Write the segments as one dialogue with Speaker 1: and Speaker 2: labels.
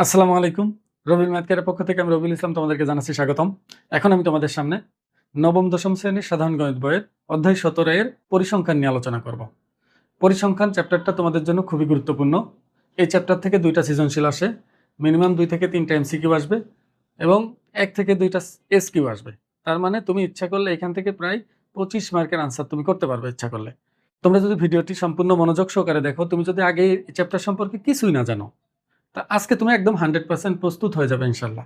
Speaker 1: আসসালামু আলাইকুম। রবিল ম্যাথ কেয়ারের পক্ষ থেকে আমি রবিউল ইসলাম তোমাদেরকে জানাচ্ছি স্বাগতম। এখন আমি তোমাদের সামনে নবম দশম শ্রেণীর সাধারণ গণিত বইয়ের অধ্যায় ১৭ এর পরিসংখ্যান নিয়ে আলোচনা করব। পরিসংখ্যান চ্যাপ্টারটা তোমাদের জন্য খুবই গুরুত্বপূর্ণ। এই চ্যাপ্টার থেকে ২টা সৃজনশীল আসে, মিনিমাম ২ থেকে ৩টা এমসিকিউ আসবে এবং ১ থেকে ২টা এসকিউ আসবে। তার মানে তুমি ইচ্ছা করলে এখান থেকে প্রায় ২৫ মার্কের আনসার তুমি করতে পারবে ইচ্ছা করলে। তোমরা যদি ভিডিওটি সম্পূর্ণ মনোযোগ সহকারে দেখো, তুমি যদি আগে এই চ্যাপ্টার সম্পর্কে কিছুই না জানো, তা আজকে তুমি একদম 100% প্রস্তুত হয়ে যাবে ইনশাল্লাহ।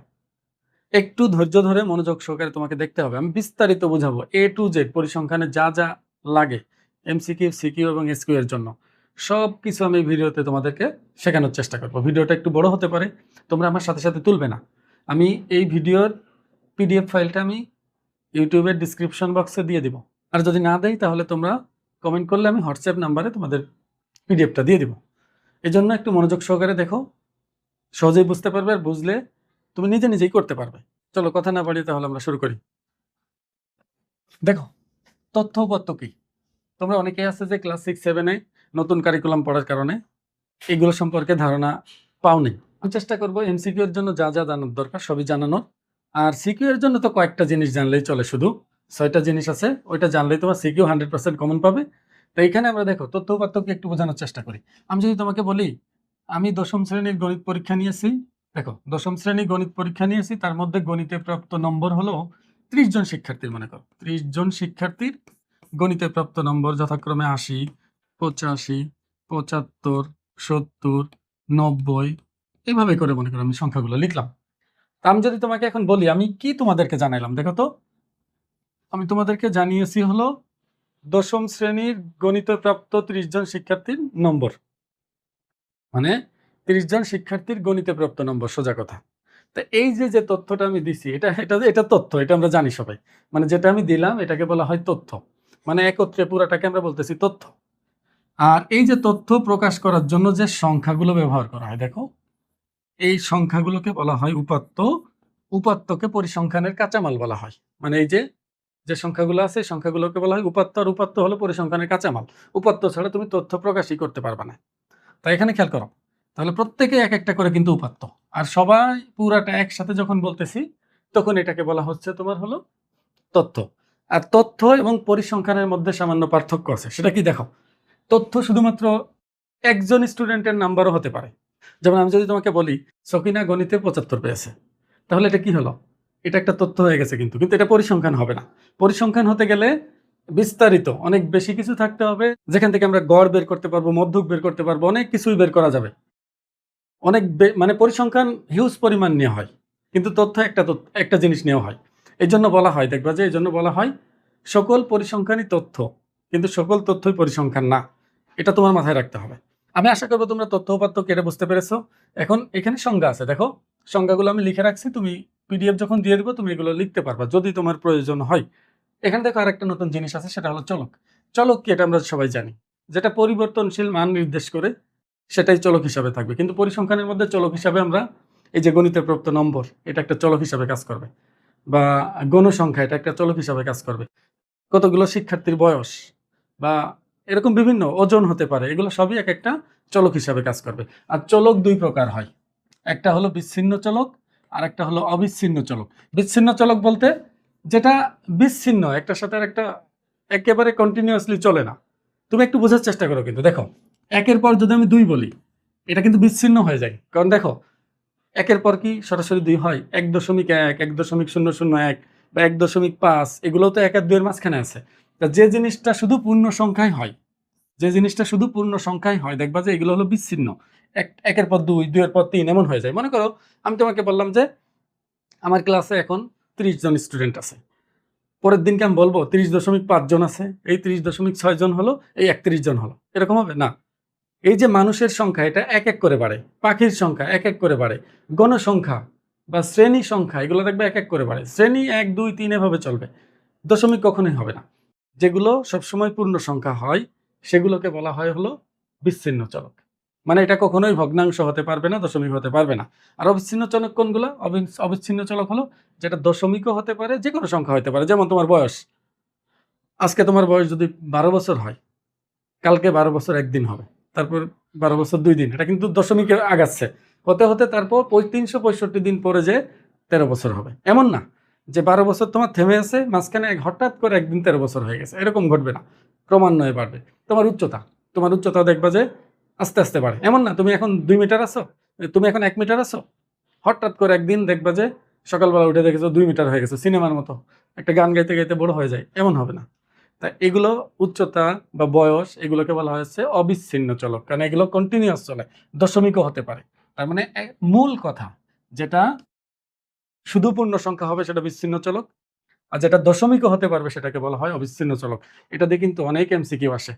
Speaker 1: একটু ধৈর্য ধরে মনোযোগ সহকারে তোমাকে দেখতে হবে। আমি বিস্তারিত বুঝাবো A to Z পরিসংখ্যানে যা যা লাগে, এমসিকিউ, সিকিউ এবং এসকিউ এর জন্য সবকিছু আমি এই ভিডিওতে তোমাদেরকে শেখানোর চেষ্টা করব। ভিডিওটা একটু বড় হতে পারে, তোমরা আমার সাথে সাথে তুলবে না। আমি এই ভিডিওর পিডিএফ ফাইলটা আমি ইউটিউবের ডিসক্রিপশন বক্সে দিয়ে দিব। আর যদি না দেই তাহলে তোমরা কমেন্ট করলে আমি হোয়াটসঅ্যাপ নাম্বারে তোমাদের পিডিএফটা দিয়ে দিব। এজন্য একটু মনোযোগ সহকারে দেখো, সহজেই বুঝতে পারবে, আর বুঝলে তুমি নিজে নিজেই করতে পারবে। চলো কথা না বাড়িয়ে তাহলে আমরা শুরু করি। দেখো, তথ্য উপাত্ত কি? তোমরা অনেকেই আছে যে ক্লাস 6-7 এ নতুন কারিকুলাম পড়ার কারণে এগুলো সম্পর্কে ধারণা পাওনি। আমি চেষ্টা করব এমসিকিউ এর জন্য যা যা জানার দরকার সবই জানানোর। আর সিকিউ এর জন্য তো কয়েকটা জিনিস জানলেই চলে, শুধু 6টা জিনিস আছে, ওইটা জানলেই তোমার সিকিউ 100% কমন পাবে। তো এইখানে আমরা দেখো তথ্য উপাত্তকে একটু বোঝানোর চেষ্টা করি। আমি যদি তোমাকে বলি আমি দশম শ্রেণীর গণিত পরীক্ষা নিয়েছি, দেখো দশম শ্রেণীর গণিত পরীক্ষা নিয়েছি, তার মধ্যে গণিতে প্রাপ্ত নম্বর হলো 30 জন শিক্ষার্থীর, মনে করো 30 জন শিক্ষার্থীর গণিতে প্রাপ্ত নম্বর যথাক্রমে 80, 85, 75, 70, 90, এভাবে করে মনে করো আমি সংখ্যাগুলো লিখলাম। তা আমি যদি তোমাকে এখন বলি আমি কি তোমাদেরকে জানাইলাম, দেখো তো আমি তোমাদেরকে জানিয়েছি হলো দশম শ্রেণীর গণিতে প্রাপ্ত 30 জন শিক্ষার্থীর নম্বর, মানে 30 জন শিক্ষার্থীর গণিতে প্রাপ্ত নম্বর, সোজা কথা। তো এই যে যে তথ্যটা আমি দিছি, এটা এটা এটা তথ্য, এটা আমরা জানি সবাই। মানে যেটা আমি দিলাম এটাকে বলা হয় তথ্য, মানে একত্রে পুরাটাকে আমরা বলতেছি তথ্য। আর এই যে তথ্য প্রকাশ করার জন্য যে সংখ্যাগুলো ব্যবহার করা হয়, দেখো এই সংখ্যাগুলোকে বলা হয় উপাত্ত। উপাত্তকে পরিসংখ্যানের কাঁচামাল বলা হয়। মানে এই যে যে সংখ্যাগুলো আছে এই সংখ্যাগুলোকে বলা হয় উপাত্ত, আর উপাত্ত হলো পরিসংখ্যানের কাঁচামাল। উপাত্ত ছাড়া তুমি তথ্য প্রকাশই করতে পারবে না। তাই এখানে খেয়াল করো, তাহলে প্রত্যেকে এক একটা করে কিন্তু উপাত্ত, আর সবাই পুরাটা একসাথে যখন বলতেছি তখন এটাকে বলা হচ্ছে তোমার হলো তথ্য। আর তথ্য এবং পরিসংখ্যানের মধ্যে সামান্য পার্থক্য আছে, সেটা কি দেখো, তথ্য শুধুমাত্র একজন স্টুডেন্টের নাম্বারও হতে পারে। যেমন আমি যদি তোমাকে বলি সকিনা গণিতে 75 পেয়েছে, তাহলে এটা কি হলো, এটা একটা তথ্য হয়ে গেছে, কিন্তু কিন্তু এটা পরিসংখ্যান হবে না। পরিসংখ্যান হতে গেলে বিস্তারিত অনেক বেশি কিছু থাকতে হবে, যেখান থেকে আমরা গড় বের করতে পারবো, মধ্যক বের করতে পারবো, অনেক কিছুই বের করা যাবে। অনেক মানে পরিসংখ্যান হিউজ পরিমাণ নেওয়া হয়, কিন্তু তথ্য একটা জিনিস নেওয়া হয়। এই জন্য বলা হয়, দেখবা যে এই জন্য বলা হয় সকল পরিসংখ্যানই তথ্য, কিন্তু সকল তথ্যই পরিসংখ্যান না। এটা তোমার মাথায় রাখতে হবে। আমি আশা করবো তোমরা তথ্য উপাত্ত কেটে বুঝতে পেরেছো। এখন এখানে সংজ্ঞা আছে, দেখো সংজ্ঞাগুলো আমি লিখে রাখছি, তুমি পিডিএফ যখন দিয়ে দেবো তুমি এগুলো লিখতে পারবা যদি তোমার প্রয়োজন হয়। এখানে দেখো আরেকটা নতুন জিনিস আছে, সেটা হলো চলক। চলক কি, এটা আমরা সবাই জানি, যেটা পরিবর্তনশীল মান নির্দেশ করে সেটাই চলক হিসাবে থাকবে। কিন্তু পরিসংখ্যানের মধ্যে চলক হিসাবে আমরা এই যে গণিতে প্রাপ্ত নম্বর, এটা একটা চলক হিসাবে কাজ করবে, বা গণসংখ্যা, এটা একটা চলক হিসাবে কাজ করবে। কতগুলো শিক্ষার্থীর বয়স বা এরকম বিভিন্ন ওজন হতে পারে, এগুলো সবই এক একটা চলক হিসাবে কাজ করবে। আর চলক দুই প্রকার হয়, একটা হলো বিচ্ছিন্ন চলক, আর একটা হলো অবিচ্ছিন্ন চলক। বিচ্ছিন্ন চলক বলতে যেটা বিচ্ছিন্ন, একটার সাথে একটা একেবারে কন্টিনিউয়াসলি চলে না। তুমি একটু বোঝার চেষ্টা করো, কিন্তু দেখো একের পর যদি আমি 2 বলি, এটা কিন্তু বিচ্ছিন্ন হয়ে যায়। কারণ দেখো একের পর কি সরাসরি 2 হয়, 1.1, 1.001 বা 1.5, এগুলোও তো 1 আর 2 এর মাঝখানে আছে। তা যে জিনিসটা শুধু পূর্ণ সংখ্যায় হয়, যে জিনিসটা শুধু পূর্ণ সংখ্যায় হয়, দেখবা যে এগুলো হলো বিচ্ছিন্ন। একের পর 2, 2 এর পর 3, এমন হয়ে যায়। মনে করো আমি তোমাকে বললাম যে আমার ক্লাসে এখন 30 জন স্টুডেন্ট আছে, পরের দিনকে আমি বলবো 30.5 জন আছে, এই 30.6 জন হলো, এই 31 জন হলো, এরকম হবে না। এই যে মানুষের সংখ্যা এটা এক এক করে বাড়ে, পাখির সংখ্যা এক এক করে বাড়ে, গণসংখ্যা বা শ্রেণী সংখ্যা এগুলো দেখবে এক এক করে বাড়ে। শ্রেণী 1, 2, 3 এভাবে চলবে, দশমিক কখনোই হবে না। যেগুলো সবসময় পূর্ণ সংখ্যা হয় সেগুলোকে বলা হয় হলো বিচ্ছিন্ন চলক। মানে এটা কখনোই ভগ্নাংশ হতে পারবে না, দশমিক হতে পারবে না। আর অবিচ্ছিন্ন চলক কোনগুলো? অবিচ্ছিন্ন চলক হলো যেটা দশমিকও হতে পারে, যে কোনো সংখ্যা হতে পারে। যেমন তোমার বয়স, আজকে তোমার বয়স যদি 12 বছর হয়, কালকে 12 বছর 1 দিন হবে, তারপর 12 বছর 2 দিন, এটা কিন্তু দশমিকে আগাচ্ছে। হতে হতে তারপর 365 দিন পরে যে 13 বছর হবে। এমন না যে 12 বছর তোমার থেমে আছে, মাঝখানে হঠাৎ করে একদিন 13 বছর হয়ে গেছে, এরকম ঘটবে না। ক্রমান্বয়ে বাড়বে। তোমার উচ্চতা দেখবা যে আস্তে আস্তে বাড়ে। এমন না তুমি এখন 2 মিটার আছো, তুমি এখন 1 মিটার আছো, হঠাৎ করে একদিন দেখবা যে সকালবেলা উঠে দেখেছো 2 মিটার হয়ে গেছে, সিনেমার মতো একটা গান গাইতে গাইতে বড় হয়ে যায়, এমন হবে না। তা এগুলো উচ্চতা বা বয়স এগুলোকে বলা হয়েছে অবিচ্ছিন্ন চলক, কারণ এগুলো কন্টিনিউয়াস চলে, দশমিকও হতে পারে। তার মানে মূল কথা যেটা শুধু পূর্ণ সংখ্যা হবে সেটা বিচ্ছিন্ন চলক, আর যেটা দশমিকও হতে পারবে সেটাকে বলা হয় অবিচ্ছিন্ন চলক। এটা দিয়ে কিন্তু অনেক এমসিকিউ আসে।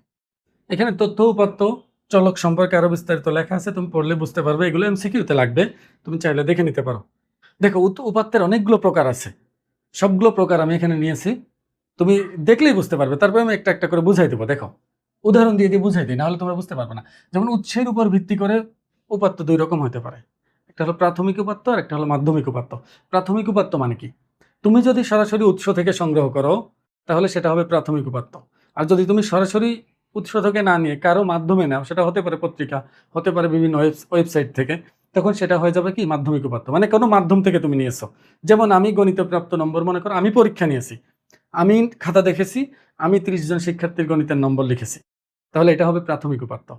Speaker 1: এখানে তথ্য উপাত্ত চলক সম্পর্কে আরো বিস্তারিত লেখা আছে, তুমি পড়লে বুঝতে পারবে, এগুলো এমসিকিউতে লাগবে, তুমি চাইলে দেখে নিতে পারো। দেখো উপাত্তের অনেকগুলো প্রকার আছে, সবগুলো প্রকার আমি এখানে নিয়েছি, তুমি দেখলেই বুঝতে পারবে। তারপরে আমি একটা একটা করে বুঝাই দেবো। দেখো উদাহরণ দিয়ে দিয়ে বুঝাই দিই, নাহলে তোমরা বুঝতে পারবে না। যেমন উৎসের উপর ভিত্তি করে উপাত্ত 2 রকম হতে পারে, একটা হলো প্রাথমিক উপাত্ত আর একটা হলো মাধ্যমিক উপাত্ত। প্রাথমিক উপাত্ত মানে কি? তুমি যদি সরাসরি উৎস থেকে সংগ্রহ করো তাহলে সেটা হবে প্রাথমিক উপাত্ত। আর যদি তুমি সরাসরি উৎস থেকে না নিয়ে কারো মাধ্যমে নাও, সেটা হতে পারে পত্রিকা, হতে পারে বিভিন্ন ওয়েবসাইট থেকে, তখন সেটা হয়ে যাবে কি মাধ্যমিক উপাত্ত। মানে কোনো মাধ্যম থেকে তুমি নিয়েছো। যেমন আমি গণিতে প্রাপ্ত নম্বর, মনে করো আমি পরীক্ষা নিয়েছি, আমি খাতা দেখেছি, আমি 30 জন শিক্ষার্থীর গণিতের নম্বর লিখেছি, তাহলে এটা হবে প্রাথমিক উপাত্ত।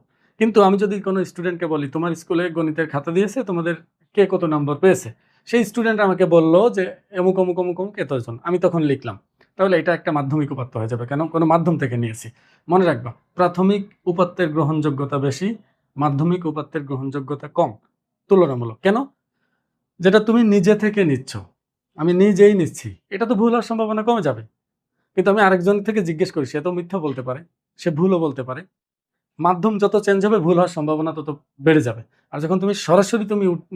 Speaker 1: কিন্তু আমি যদি কোনো স্টুডেন্টকে বলি তোমার স্কুলে গণিতের খাতা দিয়েছে, তোমাদের কে কত নম্বর পেয়েছে, সেই স্টুডেন্ট আমাকে বলল যে অমুক অমুক অমুক অমুক এতজন, আমি তখন লিখলাম, তাহলে এটা একটা মাধ্যমিক উপাত্ত হয়ে যাবে। কেন? কোনো মাধ্যম থেকে নিয়েছি। মনে রাখবা, প্রাথমিক উপাত্তের গ্রহণযোগ্যতা বেশি, মাধ্যমিক উপাত্তের গ্রহণযোগ্যতা কম তুলনামূলক। কেন? যেটা তুমি নিজে থেকে নিচ্ছ, আমি নিজেই নিচ্ছি, এটা তো ভুল হওয়ার সম্ভাবনা কমে যাবে। কিন্তু আমি আরেকজন থেকে জিজ্ঞেস করি, সে তো মিথ্যা বলতে পারে, সে ভুলও বলতে পারে। মাধ্যম যত চেঞ্জ হবে ভুল হওয়ার সম্ভাবনা তত বেড়ে যাবে। আর যখন তুমি সরাসরি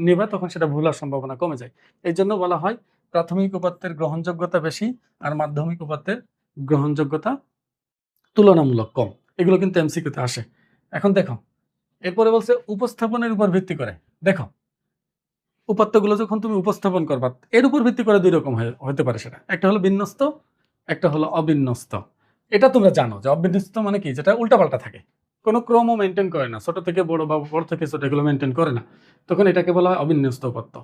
Speaker 1: নেবা তখন সেটা ভুল হওয়ার সম্ভাবনা কমে যায়। এই জন্য বলা হয় প্রাথমিক উপাত্তের গ্রহণযোগ্যতা বেশি আর মাধ্যমিক উপাত্তের গ্রহণযোগ্যতা তুলনামূলক কম। এগুলো কিন্তু এমসিকিউতে আসে। এখন দেখো, এরপরে বলছে উপস্থাপনের উপর ভিত্তি করে। দেখো উপাত্তগুলো যখন তুমি উপস্থাপন করবা, এর উপর ভিত্তি করে 2 রকম হতে পারে। সেটা একটা হলো বিন্যস্ত, একটা হলো অবিন্যস্ত। এটা তোমরা জানো যে অবিন্যস্ত মানে কি, যেটা উল্টাপাল্টা থাকে, কোনো ক্রমও মেনটেন করে না, ছোট থেকে বড় বা বড় থেকে ছোট এগুলো মেনটেন করে না, তখন এটাকে বলা হয় অবিন্যস্ত উপাত্ত।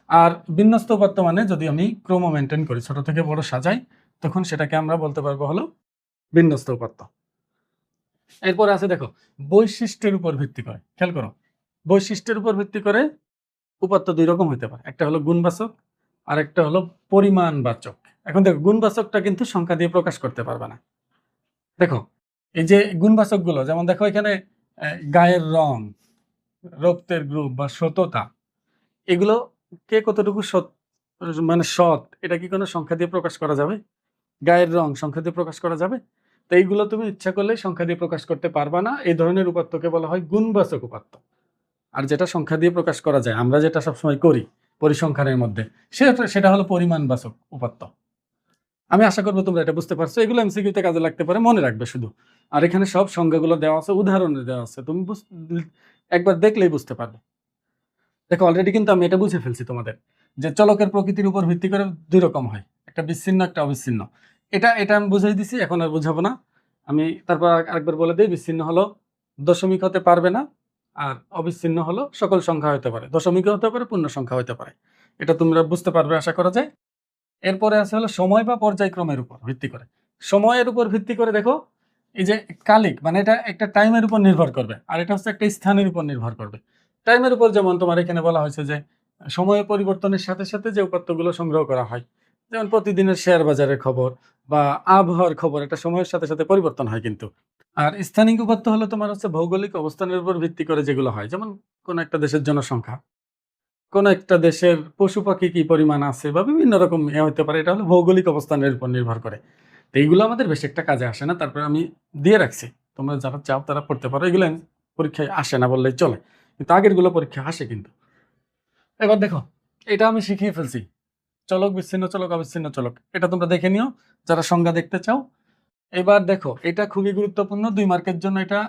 Speaker 1: আর বিন্যস্ত উপাত্ত মানে যদি আমি ক্রম মেনটেন করি, ছোট থেকে বড় সাজাই, তখন সেটাকে আমরা বলতে পারবো হলো বিন্যস্ত উপাত্ত। এরপরে আছে দেখো বৈশিষ্ট্যের উপর ভিত্তি করে। খেয়াল করো, বৈশিষ্ট্যের উপর ভিত্তি করে উপাত্ত 2 রকম হতে পারে, একটা হলো গুণবাচক আর একটা হলো পরিমাণবাচক। এখন দেখো গুণবাচকটা কিন্তু সংখ্যা দিয়ে প্রকাশ করতে পারবে না। দেখো এই যে গুণবাচক গুলো, যেমন দেখো এখানে গায়ের রং, রক্তের গ্রুপ বা সততা, এগুলো কে কতটুকু মানে সৎ, এটা কি কোনো সংখ্যা দিয়ে প্রকাশ করা যাবে? গায়ের রং সংখ্যা দিয়ে প্রকাশ করা যাবে? তো এইগুলো তুমি ইচ্ছা করলে সংখ্যা দিয়ে প্রকাশ করতে পারবা না। এই ধরনের উপাত্তকে বলা হয় গুণবাচক উপাত্ত। আর যেটা সংখ্যা দিয়ে প্রকাশ করা যায়, আমরা যেটা সবসময় করি পরিসংখ্যানের মধ্যে, সেটা হলো পরিমাণবাচক উপাত্ত। আমি আশা করবো তোমরা এটা বুঝতে পারছো। এগুলো এমসিকিউতে কাজে লাগতে পারে, মনে রাখবে শুধু। আর এখানে সব সংজ্ঞাগুলো দেওয়া আছে, উদাহরণে দেওয়া আছে, তুমি একবার দেখলেই বুঝতে পারবে। দেখো অলরেডি কিন্তু আমি এটা বুঝে ফেলছি তোমাদের, যে চলকের প্রকৃতির উপর ভিত্তি করে 2 রকম হয়, একটা বিচ্ছিন্ন একটা অবিচ্ছিন্ন। এটা এটা আমি বুঝাই দিছি, এখন আর বুঝাবো না। আমি তারপর আরেকবার বলে দিই, বিচ্ছিন্ন হলো দশমিক হতে পারবে না, আর অবিচ্ছিন্ন হলো সকল সংখ্যা হতে পারে, দশমিকও হতে পারে, পূর্ণ সংখ্যা হতে পারে। এটা তোমরা বুঝতে পারবে আশা করা যায়। এরপরে আছে হলো সময় বা পর্যায়ক্রমের উপর ভিত্তি করে। সময়ের উপর ভিত্তি করে দেখো, এই যে কালিক মানে এটা একটা টাইমের উপর নির্ভর করবে, আর এটা হচ্ছে একটা স্থানের উপর নির্ভর করবে। টাইমের উপর যেমন তোমার এখানে বলা হয়েছে যে সময়ের পরিবর্তনের সাথে সাথে যে উপাত্তগুলো সংগ্রহ করা হয়, যেমন প্রতিদিনের শেয়ার বাজারের খবর বা আবহাওয়ার খবর, এটা সময়ের সাথে সাথে পরিবর্তন হয় কিন্তু। আর স্থানিক উপাত্ত হলো তোমার হচ্ছে ভৌগোলিক অবস্থানের উপর ভিত্তি করে যেগুলো হয়, যেমন কোন একটা দেশের জনসংখ্যা, কোন একটা দেশের পশু পাখি কি পরিমাণ আছে বা বিভিন্ন রকম হতে পারে, এটা হলো ভৌগোলিক অবস্থানের উপর নির্ভর করে। তো এইগুলো আমাদের বেশি একটা কাজে আসে না, তারপরে আমি দিয়ে রাখছি, তোমরা যারা চাও তারা পড়তে পারো। এগুলো পরীক্ষায় আসে না বললেই চলে, কিন্তু আগের গুলো পরীক্ষায় আসে কিন্তু। এবার দেখো, এটা আমি শিখিয়ে ফেলছি, চলক বিচ্ছিন্ন চলক অবিচ্ছিন্ন চলক, এটা তোমরা দেখে নিও যারা সংজ্ঞা দেখতে চাও। এবার দেখো এটা খুবই গুরুত্বপূর্ণ, 2 মার্কের জন্য এটা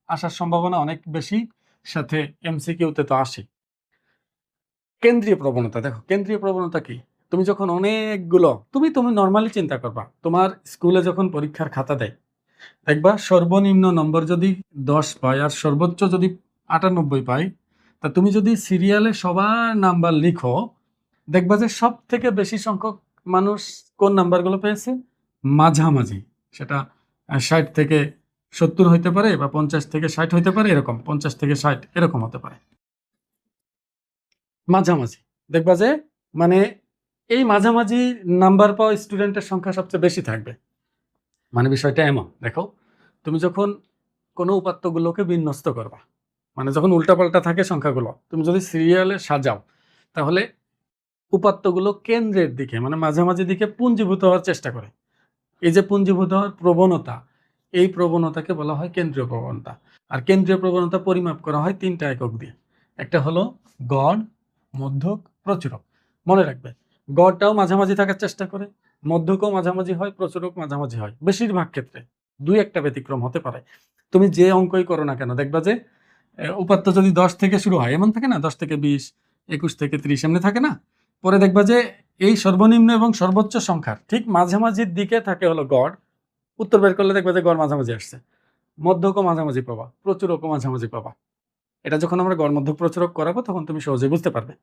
Speaker 1: আসার সম্ভাবনা অনেক বেশি, সাথে এমসিকিউতে তো আসে। কেন্দ্রীয় প্রবণতা। দেখো কেন্দ্রীয় প্রবণতা কি, তুমি যখন অনেকগুলো, তুমি নর্মালি চিন্তা করবা, তোমার স্কুলে যখন পরীক্ষার খাতা দেয়, দেখবা সর্বনিম্ন নম্বর যদি 10 পায় আর সর্বোচ্চ যদি 98 পায়, তা তুমি যদি সিরিয়ালে সবার নাম্বার লিখো, দেখবা যে সব থেকে বেশি সংখ্যক মানুষ কোন নাম্বারগুলো পেয়েছে? মাঝামাঝি। সেটা 60 থেকে 70 হইতে পারে, বা 50 থেকে 60 হইতে পারে, এরকম 50 থেকে 60 এরকম হতে পারে। মাঝামাঝি দেখবা যে মানে এই মাঝামাঝি নাম্বার পাওয়া স্টুডেন্টের সংখ্যা সবচেয়ে বেশি থাকবে। মানে বিষয়টা এমন, দেখো তুমি যখন কোনো উপাত্তগুলোকে বিন্যস্ত করবা, মানে যখন উল্টাপাল্টা থাকে সংখ্যাগুলো, তুমি যদি সিরিয়ালে সাজাও, তাহলে উপাত্তগুলো কেন্দ্রের দিকে মানে মাঝামাঝি দিকে পুঞ্জীভূত হওয়ার চেষ্টা করে। এই যে পুঞ্জীভূত হওয়ার প্রবণতা, এই প্রবণতাকে বলা হয় কেন্দ্রীয় প্রবণতা। আর কেন্দ্রীয় প্রবণতা পরিমাপ করা হয় 3টা একক দিয়ে। একটা হলো গড়, মধ্যক, প্রচুরক। মনে রাখবে, গড়টাও মাঝামাঝি থাকার চেষ্টা করে, মধ্যকও মাঝামাঝি হয়, প্রচুরক মাঝামাঝি হয় বেশিরভাগ ক্ষেত্রে, 2-1টা ব্যতিক্রম হতে পারে। তুমি যে অঙ্কই করো না কেন, দেখবা যে উপাত্ত যদি 10 থেকে শুরু হয়, এমন থাকে না, 10 থেকে 20, 21 থেকে 30 এমনি থাকে না, পরে দেখবা যে এই সর্বনিম্ন এবং সর্বোচ্চ সংখ্যার ঠিক মাঝামাঝির দিকে থাকে হলো গড়। উত্তর বের করলে দেখবা যে গড় মাঝামাঝি আসছে। মধ্যকও মাঝামাঝি পাবা, প্রচুরকও মাঝামাঝি পাবা। এটা যখন আমরা গড়, মধ্যক, প্রচুরক করাবো তখন তুমি সহজে বুঝতে পারবে।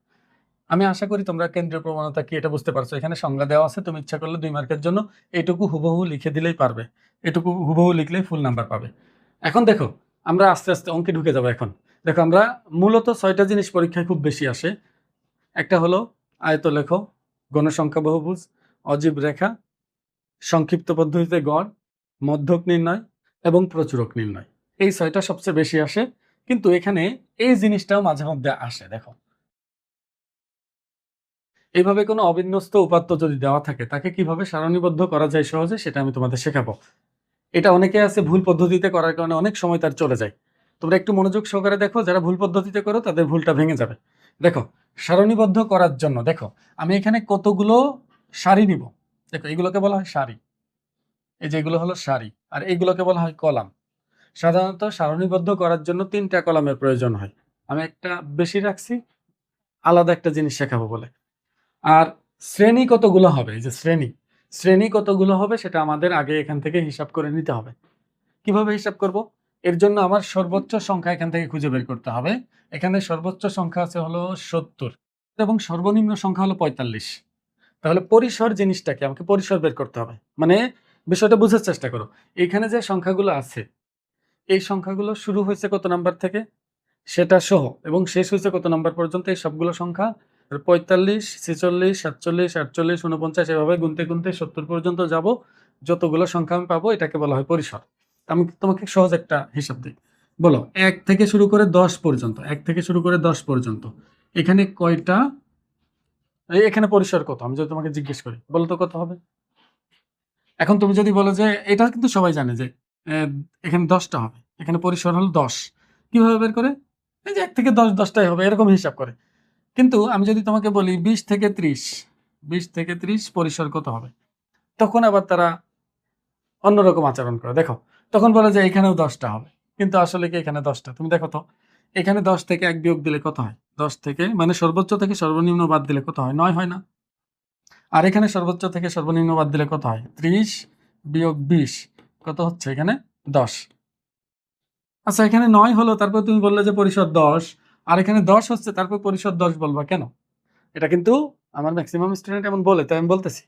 Speaker 1: আমি আশা করি তোমরা কেন্দ্রীয় প্রবণতা কি এটা বুঝতে পারছো। এখানে সংজ্ঞা দেওয়া আছে, তুমি ইচ্ছা করলে 2 মার্কের জন্য এইটুকু হুবহু লিখে দিলেই পারবে। এটুকু হুবহু লিখলেই ফুল নাম্বার পাবে। এখন দেখো, আমরা আস্তে আস্তে অঙ্কে ঢুকে যাবো। এখন দেখো, আমরা মূলত 6টা জিনিস পরীক্ষায় খুব বেশি আসে। একটা হলো আয়তলেখ, গণসংখ্যা বহুভুজ, অজীব রেখা, সংক্ষিপ্ত পদ্ধতিতে গড়, মধ্যক নির্ণয় এবং প্রচুরক নির্ণয়। এই 6টা সবচেয়ে বেশি আসে, কিন্তু এখানে এই জিনিসটাও মাঝে মধ্যে আসে। দেখো, এইভাবে কোনো অবিন্যস্ত উপাত্ত যদি দেওয়া থাকে, তাকে কিভাবে সারণীবদ্ধ করা যায় সহজে, সেটা আমি তোমাদের শেখাবো। এটা অনেকে আছে ভুল পদ্ধতিতে করার কারণে অনেক সময় তার চলে যায়। তোমরা একটু মনোযোগ সহকারে দেখো, যারা ভুল পদ্ধতিতে করো তাদের ভুলটা ভেঙে যাবে। দেখো, সারণীবদ্ধ করার জন্য দেখো আমি এখানে কতগুলো সারি নিব। দেখো, এগুলোকে বলা হয় সারি, এই যে এগুলো হলো সারি, আর এইগুলোকে বলা হয় কলাম। সাধারণত সারণীবদ্ধ করার জন্য 3টা কলামের প্রয়োজন হয়। আমি একটা বেশি রাখছি, আলাদা একটা জিনিস শেখাবো বলে। আর শ্রেণী কতগুলো হবে, এই যে শ্রেণী কতগুলো হবে সেটা আমাদের আগে এখান থেকে হিসাব করে নিতে হবে। কিভাবে হিসাব করব? এর জন্য আমার সর্বোচ্চ সংখ্যা এখান থেকে খুঁজে বের করতে হবে। এখানে সর্বোচ্চ সংখ্যা আছে হলো 70 এবং সর্বনিম্ন সংখ্যা হলো 45। তাহলে পরিসর জিনিসটাকে আমাকে পরিসর বের করতে হবে। মানে বিষয়টা বোঝার চেষ্টা করো। এখানে যে সংখ্যাগুলো আছে, এই সংখ্যাগুলো শুরু হয়েছে কত নাম্বার থেকে সেটা সহ, এবং শেষ হয়েছে কত নাম্বার পর্যন্ত, এই সবগুলো সংখ্যা 45, 46, 47, 48, 49 এভাবে গুনতে গুনতে 70 পর্যন্ত যাব। যতগুলো সংখ্যা আমি পাবো এটাকে বলা হয় পরিসর। আমি তোমাকে সহজ একটা হিসাব দিই। বলো, 1 থেকে শুরু করে 10 পর্যন্ত, 1 থেকে শুরু করে 10 পর্যন্ত এখানে কয়টা, এখানে পরিসর কত? আমি যদি তোমাকে জিজ্ঞেস করি, বলো তো কত হবে? এখন তুমি যদি বলো যে এটা কিন্তু সবাই জানে যে এখানে 10টা হবে, এখানে পরিসর হলো 10, কিভাবে বের করে? এই যে 1 থেকে 10, 10টাই হবে, এরকম হিসাব করে। কিন্তু আমি যদি তোমাকে বলি 20 থেকে 30, 20 থেকে 30 পরিসর কত হবে, তখন আবার তারা অন্যরকম আচরণ করে। দেখো, তখন বলে যে এখানেও 10টা হবে, কিন্তু আসলে কি এখানে 10টা? তুমি দেখো তো, এখানে 10 থেকে 1 বিয়োগ দিলে কত হয়? 10 থেকে মানে সর্বোচ্চ থেকে সর্বনিম্ন বাদ দিলে কত হয়? 9 হয় না? আর এখানে সর্বোচ্চ থেকে সর্বনিম্ন বাদ দিলে কত হয়? 30 বিয়োগ 20 কত হচ্ছে? এখানে 10। আচ্ছা, এখানে 9 হলো, তারপর তুমি বললে যে পরিসর 10, আর এখানে 10 হচ্ছে, তারপর পরিসর 10 বলবা কেন? এটা কিন্তু আমার ম্যাক্সিমাম স্টুডেন্ট এমন বলে, তাই আমি বলতেছি।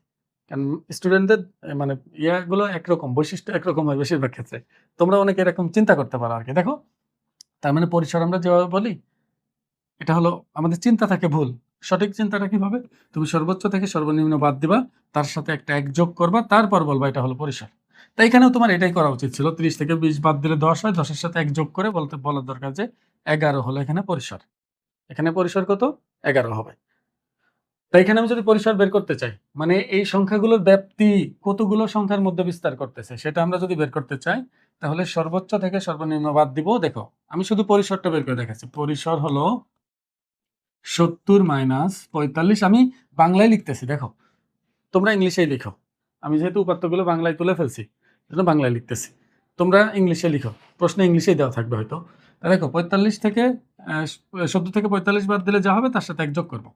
Speaker 1: কারণ স্টুডেন্টদের মানে ইয়াগুলো একরকম, বৈশিষ্ট্য একরকম হয় বেশিরভাগ ক্ষেত্রে। তোমরা অনেকে এরকম চিন্তা করতে পারো আরকি। দেখো, তার মানে পরিসর আমরা যেভাবে বলি, এটা হলো আমাদের চিন্তা থাকে ভুল। সঠিক চিন্তাটা কিভাবে? তুমি সর্বোচ্চ থেকে সর্বনিম্ন বাদ দিবা, তার সাথে একটা 1 যোগ করবা, তারপর বলবা এটা হলো পরিসর। তাই এখানেও তোমার এটাই করা উচিত ছিল। 30 থেকে 20 বাদ দিলে 10 হয়, 10 এর সাথে 1 যোগ করে বলার দরকার যে 11 হলো এখানে পরিসর। এখানে পরিসর কত? 11 হবে। তাই এখানে আমি যদি পরিসর বের করতে চাই, মানে এই সংখ্যাগুলোর ব্যাপ্তি কতগুলো সংখ্যার মধ্যে বিস্তার করতেছে, সেটা আমরা যদি বের করতে চাই, তাহলে সর্বোচ্চ থেকে সর্বনিম্ন বাদ দিব। দেখো, আমি শুধু পরিসরটা বের করে দেখাচ্ছি। পরিসর হলো 70 মাইনাস 45। আমি বাংলায় লিখতেছি, দেখো তোমরা ইংলিশেই লিখো। আমি যেহেতু উপাত্তগুলো বাংলায় তুলে ফেলছি, সেজন্য বাংলায় লিখতেছি। তোমরা ইংলিশে লিখো, প্রশ্নে ইংলিশেই দেওয়া থাকবে হয়তো। তা দেখো, 45 থেকে 70 থেকে 45 বাদ দিলে যা হবে তার সাথে 1 যোগ করবো,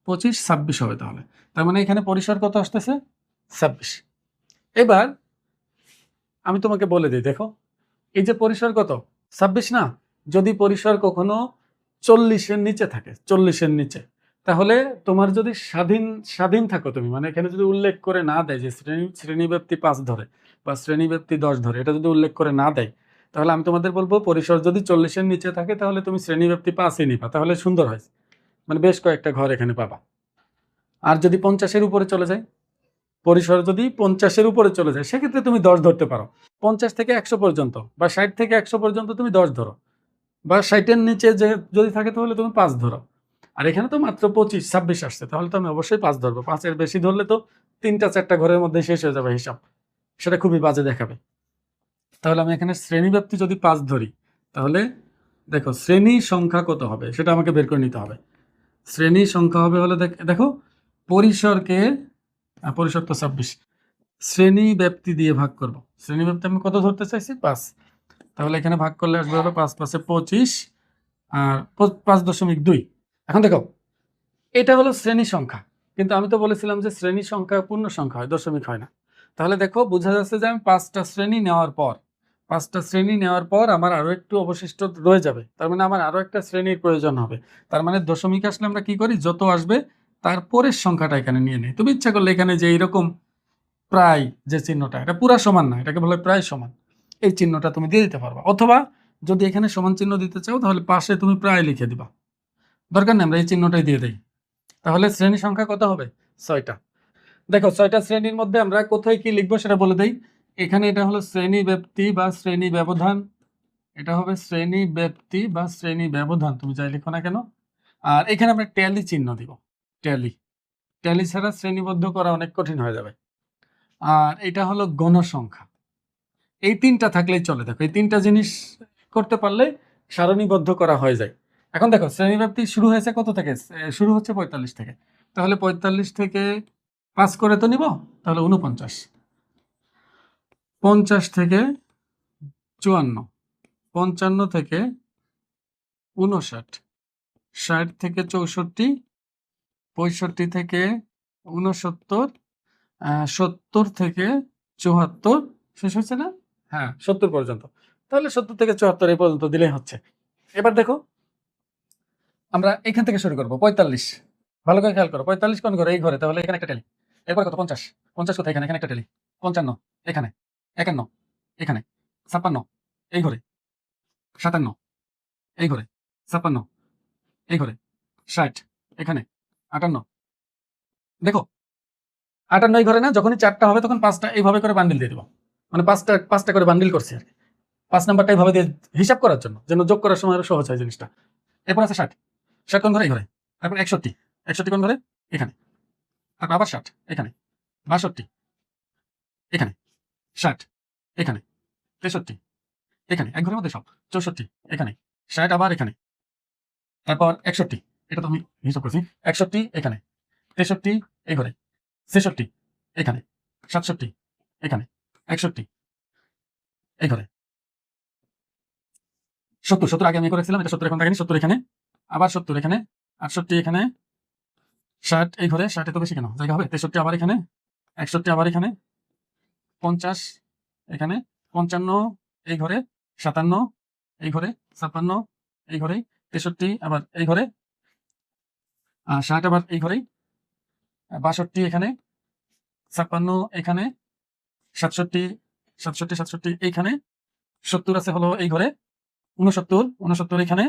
Speaker 1: 25, 26 হবে তাহলে। তার মানে এখানে পরিসর কত আসতেছে? 26। এবার আমি তোমাকে বলে দিই, দেখো এই যে পরিসর কত? 26 না? যদি পরিসর কখনো 40-এর নিচে থাকে, 40-এর নিচে, তাহলে তোমার যদি স্বাধীন থাকো তুমি, মানে এখানে যদি উল্লেখ করে না দেয় যে শ্রেণীব্যাপ্তি 5 ধরে বা শ্রেণীব্যাপ্তি 10 ধরে, এটা যদি উল্লেখ করে না দেয়, তাহলে আমি তোমাদের বলবো পরিসর যদি 40-এর নিচে থাকে তাহলে তুমি শ্রেণীব্যাপ্তি 5ই নিবা, তাহলে সুন্দর হয়, মানে বেশ কয়েকটা ঘর এখানে পাবা। আর যদি 50-এর উপরে চলে যায়, পরিসর যদি 50-এর উপরে চলে যায়, সেক্ষেত্রে তুমি 10 ধরতে পারো। 50 থেকে 100 পর্যন্ত বা 60 থেকে 100 পর্যন্ত তুমি 10 ধরো, বা 60-এর নিচে যে যদি থাকে তাহলে তুমি 5 ধরো। আর এখানে তো মাত্র 25-26 আসছে, তাহলে তো আমি অবশ্যই 5 ধরবো। 5-এর বেশি ধরলে তো 3টা-4টা ঘরের মধ্যে শেষ হয়ে যাবে হিসাব, সেটা খুবই বাজে দেখাবে। তাহলে আমি এখানে শ্রেণীব্যাপ্তি যদি 5 ধরি, তাহলে দেখো শ্রেণী সংখ্যা কত হবে সেটা আমাকে বের করে নিতে হবে। শ্রেণী সংখ্যা হবে হলো দেখো পরিসরকে, পরিসর তো 26, শ্রেণী ব্যাপ্তি দিয়ে ভাগ করব। শ্রেণী ব্যাপ্তি আমি কত ধরতে চাইছি? 5। তাহলে এখানে ভাগ করলে আসবে হলো 5 × 25 আর 5.2। এখন দেখো এটা হলো শ্রেণী সংখ্যা, কিন্তু আমি তো বলেছিলাম যে শ্রেণী সংখ্যা পূর্ণ সংখ্যা হয়, দশমিক হয় না। তাহলে দেখো বোঝা যাচ্ছে যে আমি 5টা শ্রেণী নেওয়ার পর আমার আরো একটু অবশিষ্ট রয়ে যাবে, তার মানে আমার আরো একটা শ্রেণীর প্রয়োজন হবে। তার মানে দশমিক আসলে আমরা কি করি, যত আসবে তার পরের সংখ্যাটা এখানে নিয়ে নেই। তুমি ইচ্ছা করলে এখানে যে এইরকম প্রায় যে চিহ্নটা, এটা পুরা সমান না, এটাকে বলে প্রায় সমান, এই চিহ্নটা তুমি দিয়ে দিতে পারবা। অথবা যদি এখানে সমান চিহ্ন দিতে চাও তাহলে পাশে তুমি প্রায় লিখে দিবা, দরকার নেই আমরা এই চিহ্নটাই দিয়ে দেই। তাহলে শ্রেণী সংখ্যা কত হবে? 6টা। দেখো 6টা শ্রেণীর মধ্যে আমরা কোথায় কি লিখবো সেটা বলে দেই। এখানে এটা হলো শ্রেণী ব্যাপ্তি বা শ্রেণী ব্যবধান, এটা হবে শ্রেণী ব্যাপ্তি বা শ্রেণী ব্যবধান, তুমি যাই লিখো না কেন। আর এখানে আমরা ট্যালি চিহ্ন দিব, ট্যালি ছাড়া শ্রেণীবদ্ধ করা অনেক কঠিন হয়ে যাবে। আর এটা হলো গণসংখ্যা। এই 3টা থাকলেই চলে। দেখো এই 3টা জিনিস করতে পারলে সারণীবদ্ধ করা হয়ে যায়। এখন দেখো শ্রেণীব্যাপ্তি শুরু হয়েছে কত থেকে? শুরু হচ্ছে 45 থেকে, তাহলে 45 থেকে 5 করে তো নিব, তাহলে 49। 50 থেকে 54, 55 থেকে 59, 60 থেকে 64, 65 থেকে 69, 70 থেকে 74, শেষ হচ্ছে না? হ্যাঁ 70 পর্যন্ত। তাহলে 70 থেকে 74 এই পর্যন্ত দিলেই হচ্ছে। এবার দেখো আমরা এখান থেকে শুরু করবো। 45, ভালো করে খেয়াল করো, 45 কোন ঘরে? এই ঘরে, তাহলে এখানে একটা টেলি। এরপর কত? 50, 50 কোথায়? এখানে একটা টেলি। 55 এখানে, 51 এখানে, 56 এই ঘরে, 57 এই ঘরে, 56 এই ঘরে, 60 এখানে, 58। দেখো 58 এই ঘরে না, যখনই 4টা হবে তখন 5টা এইভাবে করে বান্ডিল দিয়ে দেবো, মানে 5টা করে বান্ডিল করছি আর কি। 5 নাম্বারটা এইভাবে দিয়ে হিসাব করার জন্য, যেন যোগ করার সময় আরো সহজ হয় জিনিসটা। এরপর আছে 60, 60 কোন ঘরে? এই ঘরে। তারপর 61, 61 কোন ঘরে? এখানে। তারপর আবার 60 এখানে, 62 এখানে, 60 এখানে, 63 এখানে, এক ঘরের মধ্যে সব, 64 এখানে, 60 আবার এখানে, তারপর 61, এটা তো আমি হিসাব করছি, 61 এখানে, 63 এই ঘরে, 66 এখানে, 67 এখানে, 61 এই ঘরে, 70 আগে আমি করেছিলাম, এটা 70 এখন থাকেনি, 70 এখানে, আবার 70 এখানে, 68 এখানে, 60 এই ঘরে, 60 এত বেশি কেন জায়গা হবে, 63 আবার এখানে, 61 আবার এখানে, 50 এখানে, 55 এই ঘরে, 57 এই ঘরে, 56 এই ঘরে, 63 আবার এই ঘরে, 60 আবার এই ঘরেই, 62 এখানে, 56 এখানে, 67 67 এইখানে, 70 আছে হলো এই ঘরে, 69 এখানে,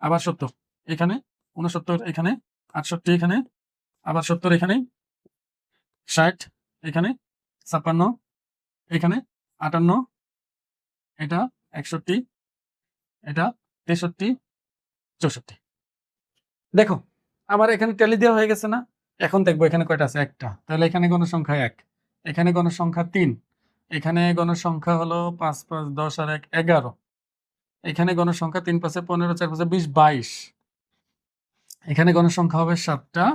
Speaker 1: আবার 70 এখানে, 69 এখানে, 68 এখানে, আবার 70 এখানে, 60 এখানে, 56 এখানে, 58 এটা, 61 এটা, 63 64। দেখো আমার এখানে ট্যালি দেওয়া হয়ে গেছে না? এখন দেখবো এখানে কয়টা আছে, একটা, তাহলে এখানে গণসংখ্যা 1, এখানে গণসংখ্যা 3, এখানে গণসংখ্যা হলো 5 5 10 আর 1 11, এখানে গণসংখ্যা 3 5 15 4 5 20 22, এখানে গণসংখ্যা হবে 7টা,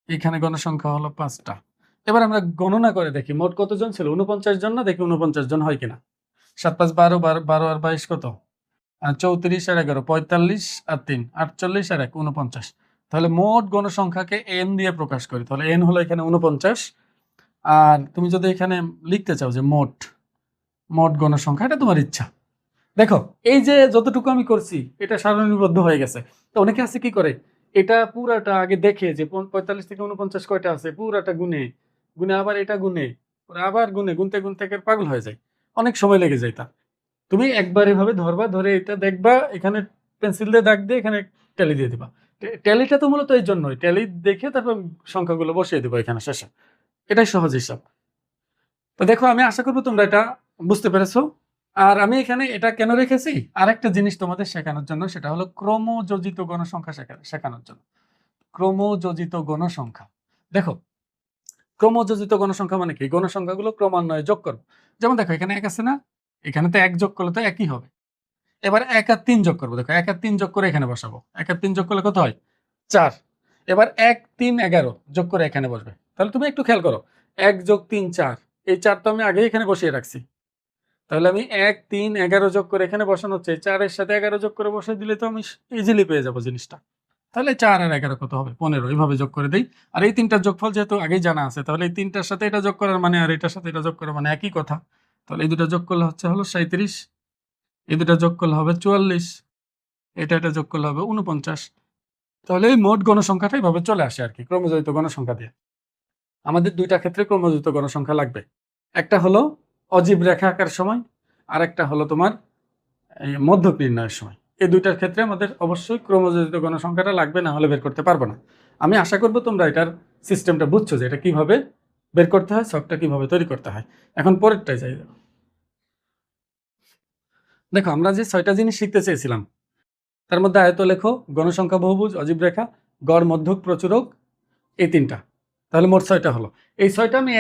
Speaker 1: এখানে গণসংখ্যা হলো 5টা। এবার আমরা গণনা করে দেখি মোট কতজন ছিল। 49 জন না, দেখি 49 জন হয় কিনা। 7 5 12 12 আর 22 কত? 34 আর 11 45 আর 3 48 আর 1 49। তাহলে মোট গণসংখ্যাকে n দিয়ে প্রকাশ করি, তাহলে n হলো এখানে 49। আর তুমি যদি এখানে লিখতে চাও যে মোট গণসংখ্যা, এটা তোমার ইচ্ছা, দেখো এই যে যতটুকু আমি করছি এটা সারণীবদ্ধ হয়ে গেছে। তো অনেকে আছে কি করে, এটা পুরাটা আগে দেখে যে 45 থেকে 49 কয়টা আছে পুরাটা গুনে, গুনে আবার এটা গুনে, পরে আবার গুনে, গুনতে গুনতে একেবারে পাগল হয়ে যায়। অনেক সময় লেগে যায় তার। তুমি একবার এভাবে ধরবা, ধরে এটা দেখবা, এখানে পেন্সিল দিয়ে দাগ দিয়ে এখানে ট্যালি দিয়ে দিবা। ট্যালিটা তো মূলত এই জন্যই, ট্যালি দেখে তারপর সংখ্যাগুলো বসিয়ে দিবা এখানে শেষে। এটাই সহজ হিসাব। তো দেখো আমি আশা করবো তোমরা এটা বুঝতে পেরেছো। আর আমি এখানে এটা কেন রেখেছি, আরেকটা জিনিস তোমাদের শেখানোর জন্য, সেটা হলো ক্রমযোজিত গণসংখ্যা শেখানোর জন্য। ক্রমযোজিত গণসংখ্যা, দেখো ক্রমযোজিত গণসংখ্যা মানে কি, গণসংখ্যাগুলো ক্রমান্বয়ে যোগ করো। যেমন দেখো এখানে এক আছে না, এখানে তো এক যোগ করলে তো একই হবে। এবার ১ আর ৩ যোগ করবো, দেখো ১ আর ৩ যোগ করে এখানে বসাবো, ১ আর ৩ যোগ করলে কত হয় ৪। এবার ১ ৩ ১১ যোগ করে এখানে বসবে। তাহলে তুমি একটু খেয়াল করো, ১ যোগ ৩ ৪, এই ৪ তো আমি আগেই এখানে বসিয়ে রাখছি। তাহলে আমি ১ ৩ ১১ যোগ করে এখানে বসানো হচ্ছে, ৪ এর সাথে ১১ যোগ করে বসিয়ে দিলে তো আমি ইজিলি পেয়ে যাবো জিনিসটা। তাহলে ৪ আর ১১ কত হবে ১৫, এইভাবে যোগ করে দেই। আর এই তিনটার যোগফল যেহেতু আগেই জানা আছে, তাহলে এই তিনটার সাথে এটা যোগ করার মানে আর এটার সাথে এটা যোগ করার মানে একই কথা। তাহলে এই দুটো যোগ করলে হলো ৩৭, এই দুটো যোগ করলে হবে ৪৪, এটা যোগ করলে হবে ৪৯। তাহলে এই মোট গণসংখ্যাটা এভাবে চলে আসে আর কি, ক্রমযোজিত গণসংখ্যা দিয়ে। আমাদের দুইটা ক্ষেত্রে ক্রমযোজিত গণসংখ্যা লাগবে। একটা হলো অজীব রেখা আঁকার সময়, আর একটা হলো তোমার এই মধ্যক নির্ণয়ের সময়। এই দুইটার ক্ষেত্রে আমাদের অবশ্যই ক্রমযোজিত গণসংখ্যাটা লাগবে, না হলে বের করতে পারবো না। আমি আশা করব তোমরা এটার সিস্টেমটা বুঝছো, যে এটা কিভাবে বের করতে হয়, ছকটা কিভাবে তৈরি করতে হয়। এখন পরেরটাই যাই। দেখো আমরা যে ৬টা জিনিস শিখতে চেয়েছিলাম, তার মধ্যে আয়তলেখ, গণসংখ্যা বহুভুজ, অজীব রেখা, গড়, মধ্যক, প্রচুরক, এই তিনটা। তাহলে মোট ৬টা হলো। এই ৬টা আমি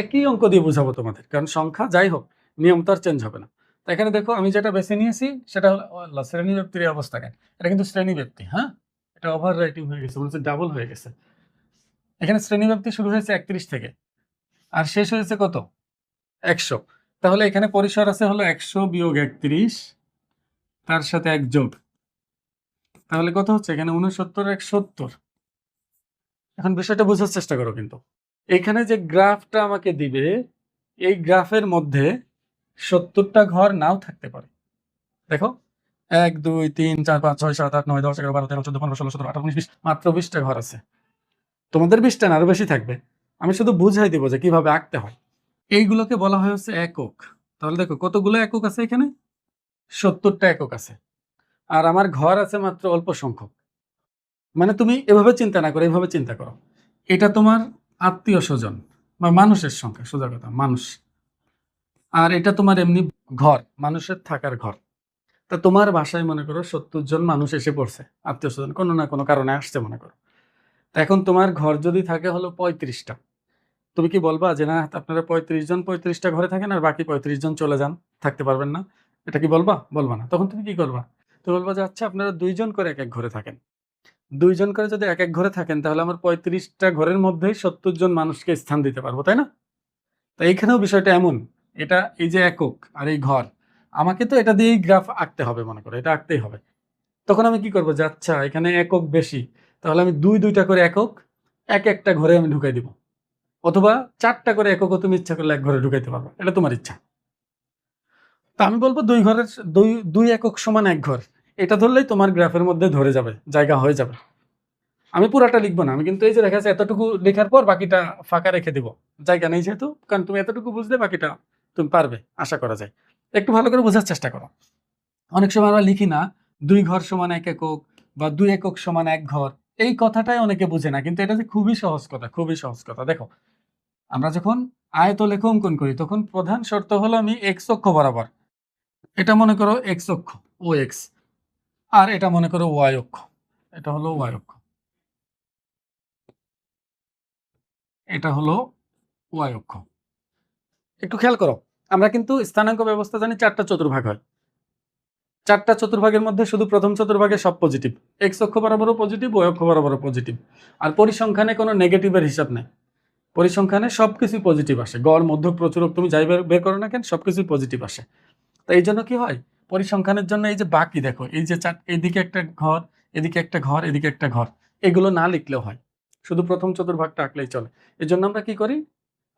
Speaker 1: একই অঙ্ক দিয়ে বুঝাবো তোমাদের, কারণ সংখ্যা যাই হোক নিয়ম তো আর চেঞ্জ হবে না। তো এখানে দেখো আমি যেটা বেছে নিয়েছি সেটা হলো শ্রেণী ব্যক্তির অবস্থা কেন, এটা কিন্তু শ্রেণী ব্যক্তি। হ্যাঁ, এটা ওভার রাইটিং হয়ে গেছে, বলছে ডাবল হয়ে গেছে। এখানে শ্রেণী ব্যক্তি শুরু হয়েছে ৩১ থেকে আর শেষ হয়েছে কত ১০০। তাহলে এখানে পরিসর আছে হলো ১০০ বিয়োগ ৩১, তার সাথে ১ যোগ, তাহলে কত হচ্ছে এখানে ৬৯ ১ ৭০। এখন বিষয়টা বোঝার চেষ্টা করো, কিন্তু এখানে যে গ্রাফটা আমাকে দিবে, এই গ্রাফের মধ্যে ৭০টা ঘর নাও থাকতে পারে। দেখো ১ ২ ৩ ৪ ৫ ৬ ৭ ৮ ৯ ১০ ১১ ১২ ১৩ ১৪ ১৫ ১৬ ১৭ ১৮ ১৯ ২০, মাত্র ২০টা ঘর আছে। তোমাদের ২০টা না, আরো বেশি থাকবে। আমি শুধু বুঝাই দিব যে কিভাবে আঁকতে হয়। এইগুলোকে বলা হয় হচ্ছে একক। তাহলে দেখো কতগুলো একক আছে এখানে, ৭০টা একক আছে। আর আমার ঘর আছে মাত্র অল্প সংখ্যক। মানে তুমি এভাবে চিন্তা না করে এভাবে চিন্তা করো, এটা তোমার আত্মীয় স্বজন বা মানুষের সংখ্যা, সোজা কথা মানুষ। আর এটা তোমার এমনি ঘর, মানুষের থাকার ঘর। তা তোমার বাসায় মনে করো ৭০ জন মানুষ এসে পড়ছে, আত্মীয় স্বজন কোনো না কোনো কারণে আসছে মনে করো। তা এখন তোমার ঘর যদি থাকে হলো ৩৫টা, তুমি কি বলবা যে না আপনারা ৩৫ জন ৩৫টা ঘরে থাকেন আর বাকি ৩৫ জন চলে যান, থাকতে পারবেন না? এটা কি বলবা? বলবা না। তখন তুমি কি করবা? তুমি বলবা যে আচ্ছা আপনারা ২ জন করে এক এক ঘরে থাকেন। ২ জন করে যদি এক এক ঘরে থাকেন, তাহলে আমার ৩৫টা ঘরের মধ্যেই ৭০ জন মানুষকে স্থান দিতে পারবো, তাই না? তো এইখানেও বিষয়টা এমন, এটা এই যে একক আর এই ঘর, আমাকে তো এটা দিয়েই গ্রাফ আঁকতে হবে, মনে করো এটা আঁকতেই হবে। তখন আমি কি করবো যে আচ্ছা এখানে একক বেশি, তাহলে আমি ২টা করে একক একটা ঘরে আমি ঢুকাই দিব, অথবা ৪টা করে এককও তুমি ইচ্ছা করলে এক ঘরে ঢুকাইতে পারবে, এটা তোমার ইচ্ছা। তা আমি বলবো ২ একক সমান এক ঘর, এটা ধরলেই তোমার গ্রাফের মধ্যে ধরে যাবে, জায়গা হয়ে যাবে। আমি পুরাটা লিখবো না, আমি কিন্তু এই যে দেখা যাচ্ছে এতটুকু লেখার পর বাকিটা ফাঁকা রেখে দিব, জায়গা নেই যেহেতু, কারণ তুমি এতটুকু বুঝলে বাকিটা তুমি পারবে আশা করা যায়। একটু ভালো করে বোঝার চেষ্টা করো। অনেক সময় আমরা লিখি না ২ ঘর সমান ১ একক বা ২ একক সমান ১ ঘর, এই কথাটাই অনেকে বুঝে না, কিন্তু এটা যে খুবই সহজ কথা, খুবই সহজ কথা। দেখো আমরা যখন আয়তলেখ অঙ্কন করি তখন প্রধান শর্ত হলো আমি এক্স অক্ষ বরাবর, এটা মনে করো এক্স অক্ষ ও এক্স, আর এটা মনে করো ওয়াই অক্ষ, এটা হলো ওয়াই অক্ষ, এটা হলো ওয়াই অক্ষ। একটু খেয়াল করো, আমরা কিন্তু স্থানাঙ্ক ব্যবস্থা জানি ৪টা চতুর্ভাগ হয়। ৪টা চতুর্ভাগের মধ্যে শুধু প্রথম চতুর্ভাগে সব পজিটিভ, এক্স অক্ষ বরাবরও পজিটিভ, ওয়াই অক্ষ বরাবরও পজিটিভ। আর পরিসংখ্যানে কোনো নেগেটিভের হিসাব নেই, পরিসংখ্যানে সবকিছুই পজিটিভ আসে, গড়, মধ্যক, প্রচুরক তুমি যাই বের করো না কেন সবকিছুই পজিটিভ আসে। তো এই জন্য কি হয়, পরিসংখ্যানের জন্য এই যে বাকি দেখো এই যে এইদিকে একটা ঘর, এদিকে একটা ঘর, এদিকে একটা ঘর, এগুলো না লিখলেও হয়, শুধু প্রথম চতুর্ভাগটা আঁকলেই চলে। এই জন্য আমরা কি করি,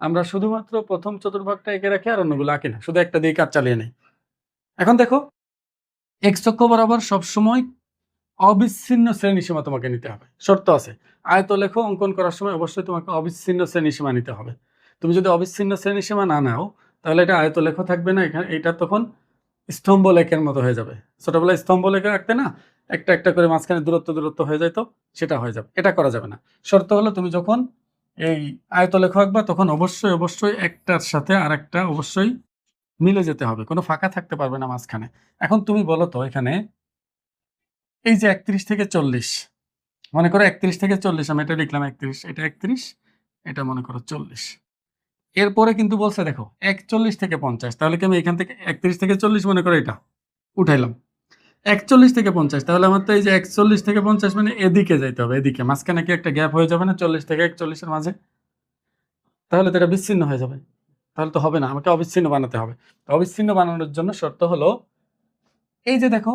Speaker 1: আমরা শুধুমাত্র প্রথম চতুর্ভাগটা এঁকে রাখি আর অন্যগুলো আঁকি না, শুধু একটা দিয়ে কাজ চালিয়ে নেই। এখন দেখো এক্স অক্ষ বরাবর সবসময় অবিচ্ছিন্ন শ্রেণীসীমা তোমাকে নিতে হবে, শর্ত আছে। আয়তলেখ অঙ্কন করার সময় অবশ্যই তোমাকে অবিচ্ছিন্ন শ্রেণীসীমা নিতে হবে। তুমি যদি অবিচ্ছিন্ন শ্রেণীসীমা না নাও তাহলে এটা আয়তলেখ থাকবে না, এখানে এটা তখন স্তম্ভ লেখের মতো হয়ে যাবে। ছোটবেলায় স্তম্ভ লেখে রাখতে না, একটা একটা করে মাঝখানে দূরত্ব হয়ে যায়, তো সেটা হয়ে যাবে, এটা করা যাবে না। শর্ত হলো তুমি যখন এই আয়তলেখ আঁকবা তখন অবশ্যই একটার সাথে আর একটা অবশ্যই মিলে যেতে হবে, কোনো ফাঁকা থাকতে পারবে না মাঝখানে। এখন তুমি বলো তো এখানে এই যে 31 থেকে 40, মনে করো 31 থেকে 40, আমি এটা লিখলাম 31, এটা 31, এটা মনে করো 40। এরপরে কিন্তু বলছে দেখো 41 থেকে 50, তাহলে কি আমি এখান থেকে 31 থেকে 40 মনে করো এটা উঠাইলাম, 41 থেকে 50, তাহলে আমার তো এই যে 41 থেকে 50 মানে এদিকে যাইতে হবে, এদিকে মাঝখানে কি একটা গ্যাপ হয়ে যাবে না 40 থেকে 41 এর মাঝে, তাহলে তো এটা বিচ্ছিন্ন হয়ে যাবে, তাহলে তো হবে না, আমাকে অবিচ্ছিন্ন বানাতে হবে। তো অবিচ্ছিন্ন বানানোর জন্য শর্ত হলো এই যে দেখো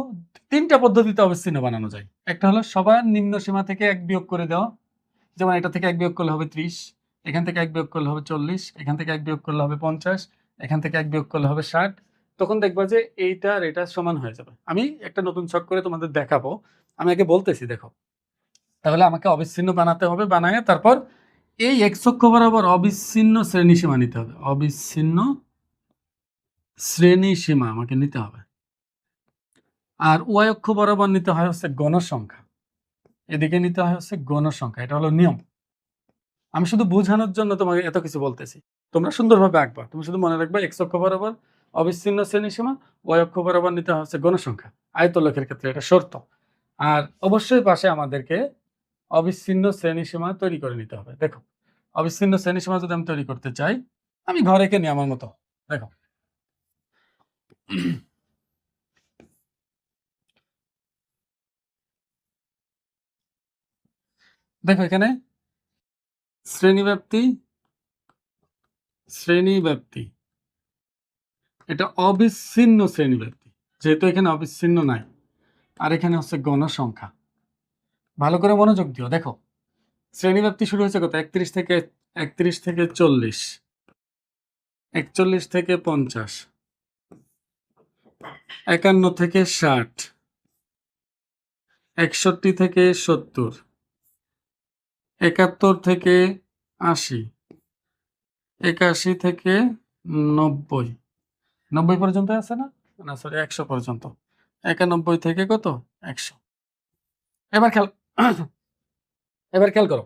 Speaker 1: 3টা পদ্ধতিতে অবিচ্ছিন্ন বানানো যায়। একটা হলো সবার নিম্ন সীমা থেকে 1 বিয়োগ করে দেওয়া, যেমন এটা থেকে 1 বিয়োগ করলে হবে 30, এখান থেকে 1 বিয়োগ করলে হবে 40, এখান থেকে 1 বিয়োগ করলে হবে 50, এখান থেকে 1 বিয়োগ করলে হবে 60, তখন দেখবা যে এইটা আর এটা সমান হয়ে যাবে। আমি একটা নতুন ছক করে তোমাদের দেখাবো, আমি আগে বলতেছি দেখো। তাহলে আমাকে অবিচ্ছিন্ন বানাতে হবে, বানায় তারপর এই এক্স অক্ষ বরাবর অবিচ্ছিন্ন শ্রেণীসীমা নিতে হবে, অবিচ্ছিন্ন শ্রেণীসীমা আমাকে নিতে হবে। আর ওয়াই অক্ষ বরাবর নিতে হয় হচ্ছে গণসংখ্যা, এদিকে নিতে হয় হচ্ছে গণসংখ্যা, এটা হলো নিয়ম। আমি শুধু বোঝানোর জন্য তোমাকে এত কিছু বলতেছি, তোমরা সুন্দরভাবে আঁকবা। তুমি শুধু মনে রাখবা এক্স অক্ষ বরাবর অবিচ্ছিন্ন শ্রেণীসীমা, ওয়াই অক্ষ বরাবর নিতে হচ্ছে গণসংখ্যা, আয়তলেখের ক্ষেত্রে এটা শর্ত। আর অবশ্যই পাশে আমাদেরকে অবিচ্ছিন্ন শ্রেণীসীমা তৈরি করে নিতে হবে। দেখো অবিচ্ছিন্ন শ্রেণীসীমা যদি আমি তৈরি করতে চাই, আমি ঘরে এঁকে নিই আমার মতো। দেখো দেখো এখানে শ্রেণীব্যাপ্তি, শ্রেণীব্যাপ্তি এটা অবিচ্ছিন্ন শ্রেণীব্যাপ্তি, যেহেতু এখানে অবিচ্ছিন্ন নাই, আর এখানে হচ্ছে গণসংখ্যা। ভালো করে মনোযোগ দিও, দেখো শ্রেণীব্যাপ্তি শুরু হয়েছে কত 31 থেকে 40, 41 থেকে 50, 51 থেকে 60, 61 থেকে 70, 71 থেকে 80, 81 থেকে 90, 90 পর্যন্ত আছে না, না সরি 100 পর্যন্ত, 91 থেকে কত 100। এবার খেয়াল করো,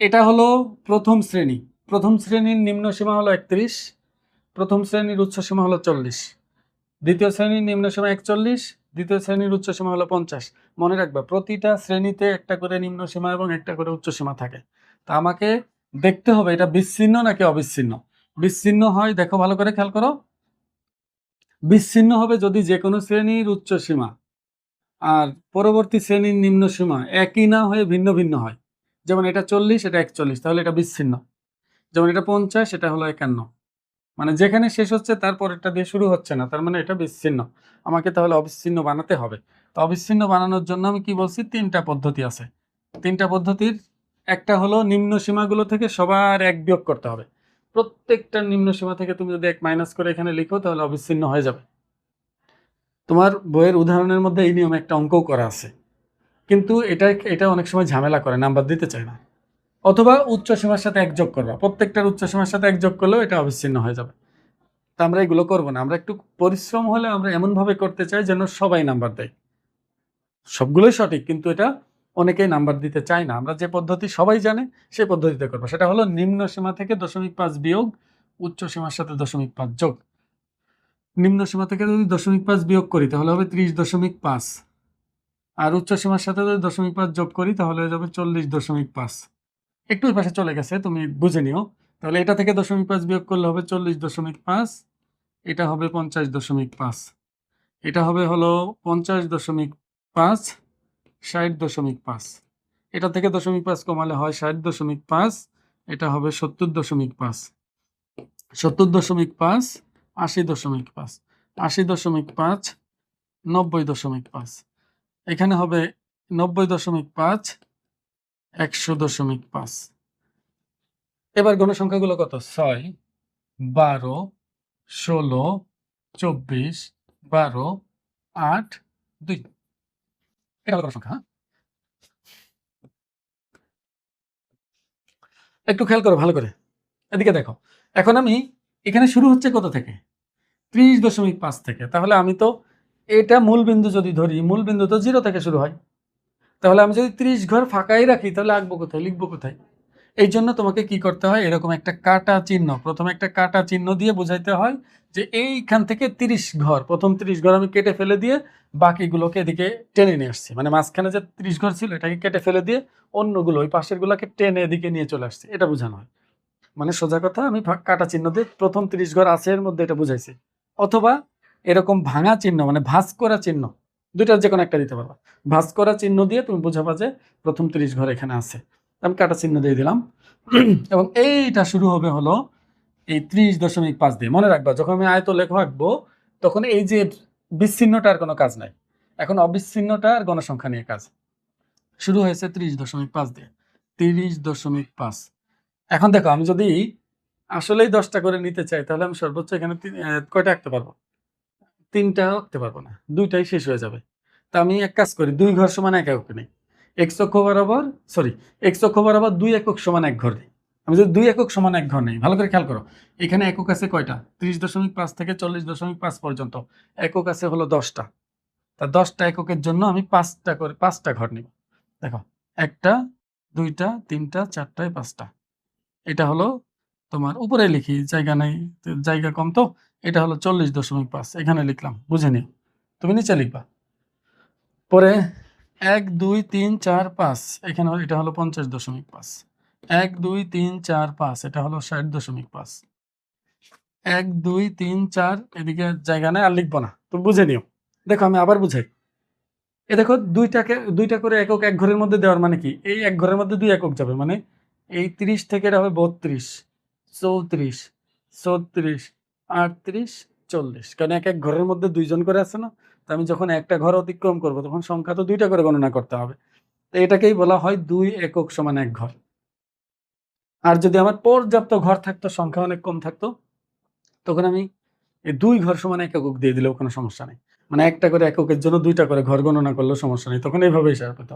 Speaker 1: এটা হলো প্রথম শ্রেণী, প্রথম শ্রেণীর নিম্ন সীমা হলো 31, প্রথম শ্রেণীর উচ্চ সীমা হলো 40, দ্বিতীয় শ্রেণীর নিম্ন সীমা 41, দ্বিতীয় শ্রেণীর উচ্চ সীমা হলো 50। মনে রাখবা প্রতিটা শ্রেণীতে একটা করে নিম্ন সীমা এবং একটা করে উচ্চ সীমা থাকে। তা আমাকে দেখতে হবে এটা বিচ্ছিন্ন নাকি অবিচ্ছিন্ন। বিচ্ছিন্ন হয়, দেখো ভালো করে খেয়াল করো, বিচ্ছিন্ন হবে যদি যে কোনো শ্রেণীর উচ্চ সীমা আর পরবর্তী শ্রেণীর নিম্ন সীমা একই না হয়ে ভিন্ন ভিন্ন হয়। যেমন এটা 40, এটা 41, তাহলে এটা বিচ্ছিন্ন। যেমন এটা 50, এটা হলো 51, মানে যেখানে শেষ হচ্ছে তারপরেরটা দিয়ে শুরু হচ্ছে না, তার মানে এটা বিচ্ছিন্ন। আমাকে তাহলে অবিচ্ছিন্ন বানাতে হবে। তো অবিচ্ছিন্ন বানানোর জন্য আমি কি বলছি, 3টা পদ্ধতি আছে। 3টা পদ্ধতির একটা হলো নিম্ন সীমাগুলো থেকে সবার 1 বিয়োগ করতে হবে। প্রত্যেকটা নিম্ন সীমা থেকে তুমি যদি 1 মাইনাস করে এখানে লিখো তাহলে অবিচ্ছিন্ন হয়ে যাবে। তোমার বইয়ের উদাহরণের মধ্যে এই নিয়মে একটা অঙ্কও করা আছে, কিন্তু এটা অনেক সময় ঝামেলা করে, নাম্বার দিতে চায় না। অথবা উচ্চ সীমার সাথে 1 যোগ করবা, প্রত্যেকটার উচ্চ সীমার সাথে 1 যোগ করলেও এটা অবিচ্ছিন্ন হয়ে যাবে। তা আমরা এগুলো করবো না, আমরা একটু পরিশ্রম হলে আমরা এমনভাবে করতে চাই যেন সবাই নাম্বার দেয়। সবগুলোই সঠিক, কিন্তু এটা অনেকেই নাম্বার দিতে চায় না। আমরা যে পদ্ধতি সবাই জানে সেই পদ্ধতিতে করবো, সেটা হলো নিম্ন সীমা থেকে 0.5 বিয়োগ, উচ্চ সীমার সাথে 0.5 যোগ। নিম্ন সীমা থেকে যদি 0.5 বিয়োগ করি তাহলে হবে 30.5, আর উচ্চ সীমার সাথে যদি 0.5 যোগ করি তাহলে হয়ে যাবে 40.5। একটু ওই পাশে চলে গেছে, তুমি বুঝে নিও। তাহলে এটা থেকে 0.5 বিয়োগ করলে হবে 40.5, এটা হবে 50.5, এটা হবে হলো 50.5, 60.5, এটা থেকে 0.5 কমালে হয় 60.5, এটা হবে 70.5, 70.5, 80.5, 80.5, 90.5, এখানে হবে 90.5, 100.5। এবার গণসংখ্যাগুলো কত, 6, 12, 16, 24, 12, 8, 2, এটা হলো গণসংখ্যা। হ্যাঁ, একটু খেয়াল করো ভালো করে, এদিকে দেখো। এখন আমি এখানে শুরু হচ্ছে কত থেকে? 30.5 থেকে। তাহলে আমি তো এটা মূল বিন্দু যদি ধরি, মূল বিন্দু তো 0 থেকে শুরু হয়। তাহলে আমি যদি 30 ঘর ফাঁকাই রাখি তাহলে আঁকবো কোথায়, লিখবো কোথায়? এই জন্য তোমাকে কি করতে হয়, এরকম একটা কাটা চিহ্ন, প্রথমে একটা কাটা চিহ্ন দিয়ে বোঝাইতে হয় যে এইখান থেকে 30 ঘর, প্রথম 30 ঘর আমি কেটে ফেলে দিয়ে বাকিগুলোকে এদিকে টেনে নিয়ে আসছি। মানে মাঝখানে যে 30 ঘর ছিল এটাকে কেটে ফেলে দিয়ে অন্যগুলো ওই পাশের গুলোকে টেনে এদিকে নিয়ে চলে আসছি, এটা বোঝানো হয়। মানে সোজা কথা আমি কাটা চিহ্ন দিয়ে প্রথম 30 ঘর আছে এর মধ্যে এটা বুঝাইছি। অথবা এরকম ভাঙা চিহ্ন মানে ভাঁজ করা চিহ্ন, দুইটার যে কোনো একটা দিতে পারবা। ভাঁজ করা চিহ্ন দিয়ে তুমি বোঝাবা যে প্রথম 30 ঘর এখানে আছে, আমি কাটা চিহ্ন দিয়ে দিলাম। এবং এইটা শুরু হবে হলো এই 30.5 দিয়ে। মনে রাখবা যখন আমি আয়তলেখ আঁকবো তখন এই যে বিচ্ছিন্নটার কোনো কাজ নাই, এখন অবিচ্ছিন্নটার গণসংখ্যা নিয়ে কাজ। শুরু হয়েছে 30.5 দিয়ে, 30.5। এখন দেখো আমি যদি আসলেই 10টা করে নিতে চাই তাহলে আমি সর্বোচ্চ এখানে কয়টা আঁকতে পারবো? 3টা আঁকতে পারবো না, 2টাই শেষ হয়ে যাবে। তা আমি এক কাজ করি, 2 ঘর সমান 1 একক নেই। এক্স অক্ষ বরাবর, সরি, এক্স অক্ষ বরাবর 2 একক সমান 1 ঘর নেই। আমি যদি 2 একক সমান 1 ঘর নেই, ভালো করে খেয়াল করো, এখানে একক আছে কয়টা? 30.5 থেকে 40.5 পর্যন্ত একক আছে হলো 10টা। তা 10টা এককের জন্য আমি 5টা করে 5টা ঘর নিব। দেখো, 1টা 2টা 3টা 4টায় 5টা। এটা হলো তোমার উপরে লিখি, জায়গা নাই, জায়গা কম তো। এটা হলো 40.5, এখানে লিখলাম, বুঝে নিও। তুমি নিচে লিখবা। পরে 1 2 3 4 5, এখানে এটা হলো 50.5। 1 2 3 4 5, এটা হলো 60.5। 1 2 3 4, এদিকে জায়গা নেই আর লিখবো না, তুমি বুঝে নিও। দেখো আমি আবার বুঝাই। এ দেখো, দুইটা করে একক এক ঘরের মধ্যে দেওয়ার মানে কি, এই এক ঘরের মধ্যে 2 একক যাবে, মানে এই 30 থেকে এটা হবে 32, 34, 36, 38, 40। কারণ এক এক ঘরের মধ্যে 2জন করে আছে না? তো আমি যখন একটা ঘর অতিক্রম করব তখন সংখ্যা তো 2টা করে গণনা করতে হবে। তো এটাকেই বলা হয় 2 একক সমান 1 ঘর। আর যদি আমার পর্যাপ্ত ঘর থাকতো, সংখ্যা অনেক কম থাকতো, তখন আমি এই 2 ঘর সমান 1 একক দিয়ে দিলেও কোনো সমস্যা নেই। মানে একটা করে এককের জন্য 2টা করে ঘর গণনা করলেও সমস্যা নেই, তখন এইভাবে হিসাব হতো।